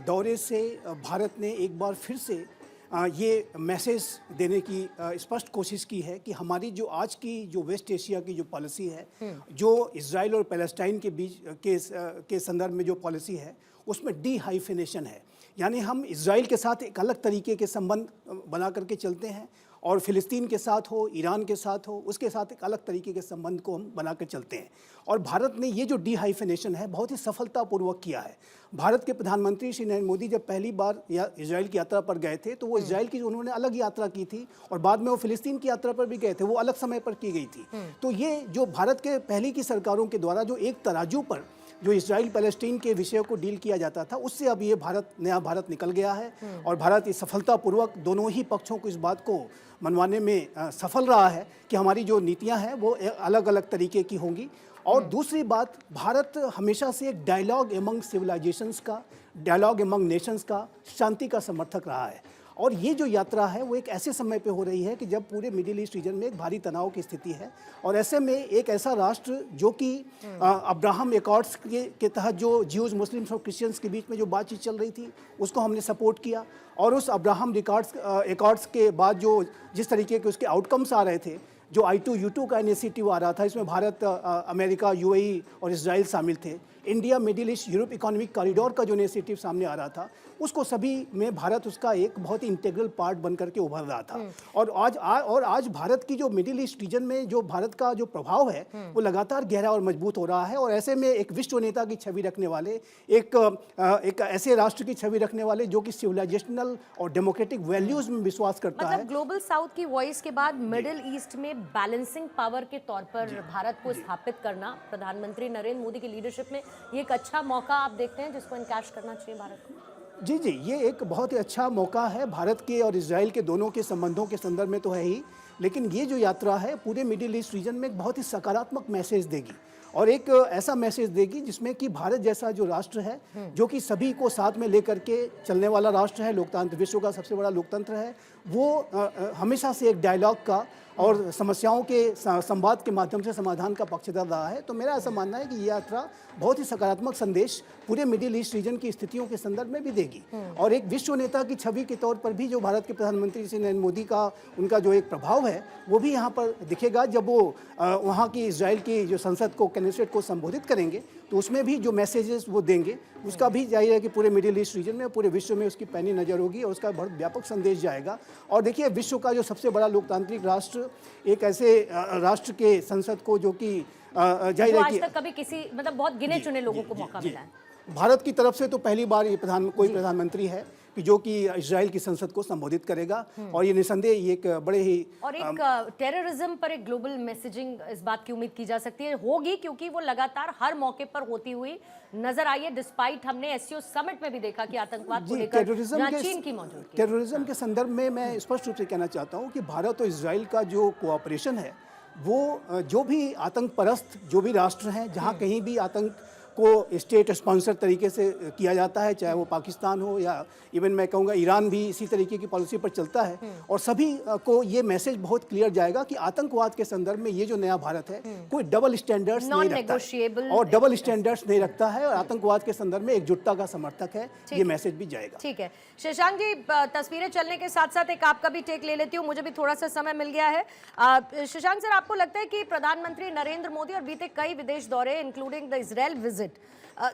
L: दौरे से भारत ने एक बार फिर से ये मैसेज देने की स्पष्ट कोशिश की है कि हमारी जो आज की जो वेस्ट एशिया की जो पॉलिसी है, जो इजराइल और पैलेस्टाइन के बीच के संदर्भ में जो पॉलिसी है उसमें डीहाइफिनेशन है, यानी हम इजराइल के साथ एक अलग तरीके के संबंध बना करके चलते हैं और फिलिस्तीन के साथ हो, ईरान के साथ हो, उसके साथ एक अलग तरीके के संबंध को हम बना कर चलते हैं। और भारत ने ये जो डीहाइफिनेशन है बहुत ही सफलतापूर्वक किया है। भारत के प्रधानमंत्री श्री नरेंद्र मोदी जब पहली बार इजराइल की यात्रा पर गए थे तो वो इजराइल की उन्होंने अलग यात्रा की थी, और बाद में वो फिलिस्तीन की यात्रा पर भी गए थे, वो अलग समय पर की गई थी। तो ये जो भारत के पहले की सरकारों के द्वारा जो एक तराजू पर जो इजराइल पैलेस्टीन के विषय को डील किया जाता था, उससे अब ये नया भारत निकल गया है। और भारत इस सफलतापूर्वक दोनों ही पक्षों को इस बात को मनवाने में सफल रहा है कि हमारी जो नीतियां हैं वो अलग अलग तरीके की होंगी। और दूसरी बात, भारत हमेशा से एक डायलॉग एमंग सिविलाइजेशंस का, डायलॉग एमंग नेशंस का, शांति का समर्थक रहा है। और ये जो यात्रा है वो एक ऐसे समय पे हो रही है कि जब पूरे मिडिल ईस्ट रीजन में एक भारी तनाव की स्थिति है, और ऐसे में एक ऐसा राष्ट्र जो कि अब्राहम एकॉर्ड्स के तहत जो ज्यूज, मुस्लिम्स और क्रिश्चियंस के बीच में जो बातचीत चल रही थी उसको हमने सपोर्ट किया, और उस अब्राहम एकॉर्ड्स के बाद जो जिस तरीके के उसके आउटकम्स आ रहे थे, जो I2U2 का इनिशिएटिव आ रहा था, इसमें भारत, अमेरिका, UAE और इजराइल शामिल थे, India middle east Europe economic corridor का जो इनिशिएटिव सामने आ रहा था, उसको सभी में भारत उसका एक बहुत ही इंटीग्रल पार्ट बन करके उभर रहा था। और आज भारत की जो मिडिल ईस्ट रीजन में जो भारत का जो प्रभाव है वो लगातार गहरा और मजबूत हो रहा है। और ऐसे में एक विश्व नेता की छवि रखने वाले, एक ऐसे राष्ट्र की छवि रखने वाले जो कि सिविलाइजेशनल और डेमोक्रेटिक वैल्यूज में विश्वास करता है।
E: ग्लोबल साउथ की वॉइस के बाद मिडिल ईस्ट में बैलेंसिंग पावर के तौर पर भारत को स्थापित करना प्रधानमंत्री नरेंद्र मोदी की लीडरशिप में ये एक अच्छा मौका आप देखते हैं जिसको इनकैश करना चाहिए भारत को?
L: जी, ये एक बहुत ही अच्छा मौका है भारत के और इजराइल के दोनों के संबंधों के संदर्भ में तो है ही, लेकिन ये जो यात्रा है पूरे मिडिल ईस्ट रीजन में एक बहुत ही सकारात्मक मैसेज देगी, और एक ऐसा मैसेज देगी जिसमें कि भारत जैसा जो राष्ट्र है, जो कि सभी को साथ में लेकर के चलने वाला राष्ट्र है, लोकतंत्र, विश्व का सबसे बड़ा लोकतंत्र है, वो हमेशा से एक डायलॉग का और समस्याओं के संवाद के माध्यम से समाधान का पक्षधर रहा है। तो मेरा ऐसा मानना है कि ये यात्रा बहुत ही सकारात्मक संदेश पूरे मिडिल ईस्ट रीजन की स्थितियों के संदर्भ में भी देगी, और एक विश्व नेता की छवि के तौर पर भी जो भारत के प्रधानमंत्री श्री नरेंद्र मोदी का उनका जो एक प्रभाव है वो भी यहाँ पर दिखेगा। जब वो वहाँ की इजराइल की जो संसद को, कैनेसेट को संबोधित करेंगे, तो उसमें भी जो मैसेजेस वो देंगे उसका भी जाहिर है कि पूरे मिडिल ईस्ट रीजन में, पूरे विश्व में उसकी पैनी नज़र होगी, और उसका बहुत व्यापक संदेश जाएगा। और देखिए, विश्व का जो सबसे बड़ा लोकतांत्रिक राष्ट्र, एक ऐसे राष्ट्र के संसद को जो कि जाहिर है कि
E: आज तक कभी किसी मतलब बहुत गिने चुने लोगों को मौका मिला है।
L: भारत की तरफ से तो पहली बार ये कोई प्रधानमंत्री है कि जो कि इजराइल की संसद को संबोधित करेगा, और ये निसंदेह ये एक बड़े ही
E: और एक टेररिज्म पर एक ग्लोबल मैसेजिंग इस बात की उम्मीद की जा सकती है होगी, क्योंकि वो लगातार हर मौके पर होती हुई नजर आई है। डिस्पाइट हमने एससीओ समिट में भी देखा कि आतंकवाद को लेकर चीन की मौजूदगी,
L: टेररिज्म के संदर्भ में मैं स्पष्ट रूप से कहना चाहता हूँ कि भारत और इजराइल का जो कोऑपरेशन है, वो जो भी आतंक परस्त जो भी राष्ट्र हैं, जहाँ कहीं भी आतंक को स्टेट स्पॉन्सर तरीके से किया जाता है, चाहे वो पाकिस्तान हो या इवन मैं कहूँगा ईरान भी इसी तरीके की पॉलिसी पर चलता है, और सभी को ये मैसेज बहुत क्लियर जाएगा कि आतंकवाद के संदर्भ में ये जो नया भारत है कोई डबल स्टैंडर्ड्स नहीं रखता है, और डबल स्टैंडर्ड्स नहीं रखता है, और आतंकवाद के संदर्भ में एकजुटता का समर्थक है, ये मैसेज भी जाएगा।
E: ठीक है शशांक जी, तस्वीरें चलने के साथ साथ एक आपका भी टेक ले लेती हूँ, मुझे भी थोड़ा सा समय मिल गया है। शशांक सर, आपको लगता है कि प्रधानमंत्री नरेंद्र मोदी और बीते कई विदेश दौरे इंक्लूडिंग द इजराइल विजिट,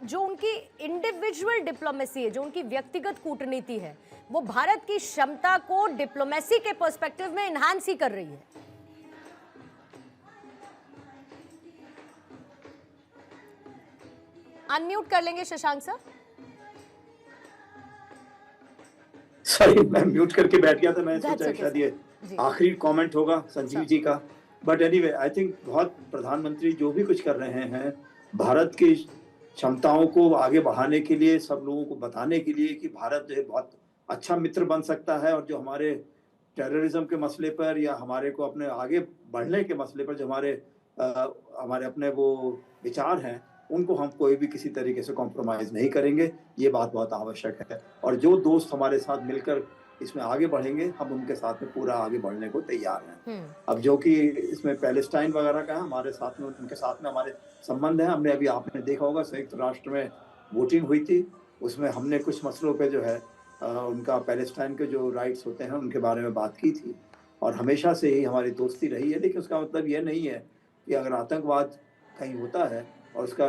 E: जो उनकी इंडिविजुअल डिप्लोमेसी है, जो उनकी व्यक्तिगत कूटनीति है, वो भारत की क्षमता को डिप्लोमेसी के पर्सपेक्टिव में एनहांस ही कर रही है? अनम्यूट कर लेंगे शशांक सर।
I: सॉरी, मैं म्यूट करके बैठ गया था, मैं सोचा शायद ये आखिरी कमेंट होगा संजीव जी का, बट एनीवे आई थिंक बहुत प्रधानमंत्री जो भी कुछ कर रहे हैं भारत की क्षमताओं को आगे बढ़ाने के लिए, सब लोगों को बताने के लिए कि भारत जो है बहुत अच्छा मित्र बन सकता है, और जो हमारे टेररिज्म के मसले पर या हमारे को अपने आगे बढ़ने के मसले पर जो हमारे अपने वो विचार हैं, उनको हम कोई भी किसी तरीके से कॉम्प्रोमाइज नहीं करेंगे। ये बात बहुत आवश्यक है, और जो दोस्त हमारे साथ मिलकर इसमें आगे बढ़ेंगे, हम उनके साथ में पूरा आगे बढ़ने को तैयार हैं। अब जो कि इसमें पैलेस्टाइन वगैरह का है, हमारे साथ में, उनके साथ में हमारे संबंध है। हमने अभी, आपने देखा होगा, संयुक्त राष्ट्र में वोटिंग हुई थी, उसमें हमने कुछ मसलों पे जो है उनका पैलेस्टाइन के जो राइट्स होते हैं उनके बारे में बात की थी, और हमेशा से ही हमारी दोस्ती रही है। लेकिन उसका मतलब ये नहीं है कि अगर आतंकवाद कहीं होता है और उसका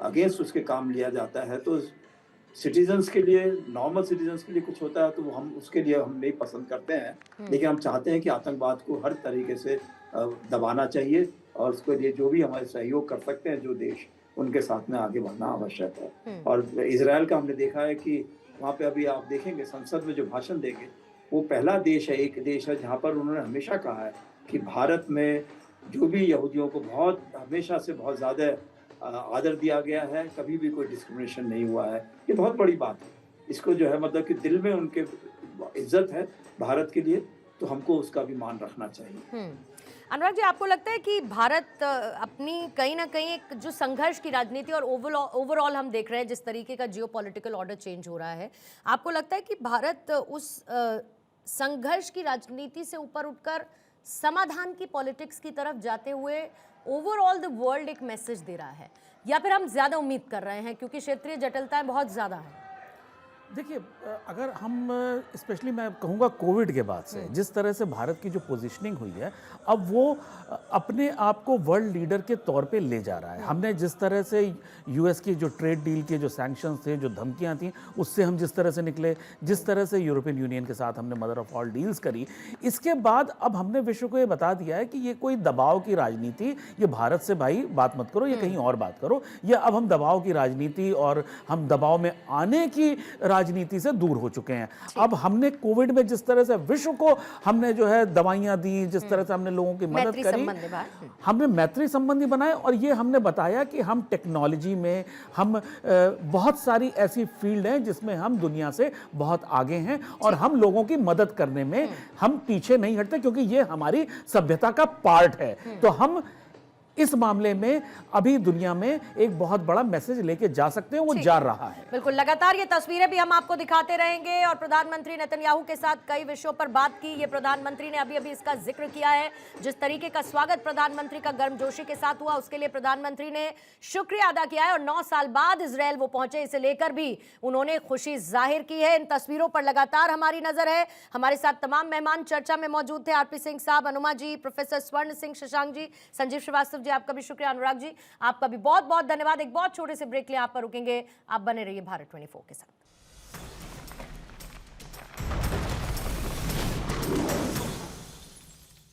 I: अगेंस्ट उसके काम लिया जाता है, तो सिटीजन्स के लिए, नॉर्मल सिटीजन्स के लिए कुछ होता है तो वो हम उसके लिए हम नहीं पसंद करते हैं, लेकिन हम चाहते हैं कि आतंकवाद को हर तरीके से दबाना चाहिए और उसके लिए जो भी हमारे सहयोग कर सकते हैं जो देश, उनके साथ में आगे बढ़ना आवश्यक है। और इजराइल का हमने देखा है कि वहाँ पे अभी आप देखेंगे संसद में जो भाषण देंगे, वो पहला देश है, एक देश है जहाँ पर उन्होंने हमेशा कहा है कि भारत में जो भी यहूदियों को बहुत हमेशा से बहुत ज़्यादा आदर दिया गया है, कभी भी कोई डिस्क्रिमिनेशन नहीं हुआ है। ये बहुत बड़ी बात है। इसको जो है मतलब कि दिल में उनके इज्जत है भारत के लिए, तो हमको उसका भी मान रखना चाहिए।
E: अनुराग जी, आपको लगता है कि भारत अपनी कहीं ना कहीं एक जो संघर्ष की राजनीति और ओवरऑल हम देख रहे हैं जिस तरीके का जियोपॉलिटिकल ऑर्डर चेंज हो रहा है, आपको लगता है कि भारत उस संघर्ष की राजनीति से ऊपर उठकर समाधान की पॉलिटिक्स की तरफ जाते हुए ओवरऑल द वर्ल्ड एक मैसेज दे रहा है, या फिर हम ज़्यादा उम्मीद कर रहे हैं क्योंकि क्षेत्रीय जटिलताएं बहुत ज़्यादा हैं?
J: देखिए, अगर हम स्पेशली मैं कहूँगा कोविड के बाद से जिस तरह से भारत की जो पोजीशनिंग हुई है, अब वो अपने आप को वर्ल्ड लीडर के तौर पे ले जा रहा है। हमने जिस तरह से यूएस की जो ट्रेड डील के जो सैंक्शंस थे, जो धमकियां थी, उससे हम जिस तरह से निकले, जिस तरह से यूरोपियन यूनियन के साथ हमने मदर ऑफ ऑल डील्स करी, इसके बाद अब हमने विश्व को ये बता दिया है कि ये कोई दबाव की राजनीति, ये भारत से भाई बात मत करो, ये कहीं और बात करो, या अब हम दबाव की राजनीति और हम दबाव में आने की राजनीति से दूर हो चुके हैं। अब हमने कोविड में जिस तरह से विश्व को हमने जो है दवाइयां दी, जिस तरह से हमने लोगों की मदद करी, हमने मैत्री संबंधी बनाए, और ये हमने बताया कि हम टेक्नोलॉजी में हम बहुत सारी ऐसी फील्ड हैं जिसमें हम दुनिया से बहुत आगे हैं और हम लोगों की मदद करने में हम पीछे नहीं हटते, क्योंकि ये हमारी सभ्यता का पार्ट है। तो हम इस मामले में अभी दुनिया में एक बहुत बड़ा मैसेज लेके जा सकते हैं, वो जा रहा है।
E: बिल्कुल, लगातार ये तस्वीरें भी हम आपको दिखाते रहेंगे। और प्रधानमंत्री नेतन्याहू के साथ कई विषयों पर बात की। ये प्रधानमंत्री ने अभी अभी इसका जिक्र किया है, जिस तरीके का स्वागत प्रधानमंत्री का गर्मजोशी के साथ हुआ, उसके लिए प्रधानमंत्री ने शुक्रिया अदा किया है। और 9 साल बाद इजरायल वो पहुंचे, इसे लेकर भी उन्होंने खुशी जाहिर की है। इन तस्वीरों पर लगातार हमारी नजर है। हमारे साथ तमाम मेहमान चर्चा में मौजूद थे, आरपी सिंह साहब, अनुमा जी, प्रोफेसर स्वर्ण सिंह शशांक जी, संजीव श्रीवास्तव जी, आपका भी शुक्रिया। अनुराग जी, आपका भी बहुत बहुत धन्यवाद। एक बहुत छोटे से ब्रेक के लिए आप पर रुकेंगे, आप बने रहिए भारत 24 के साथ।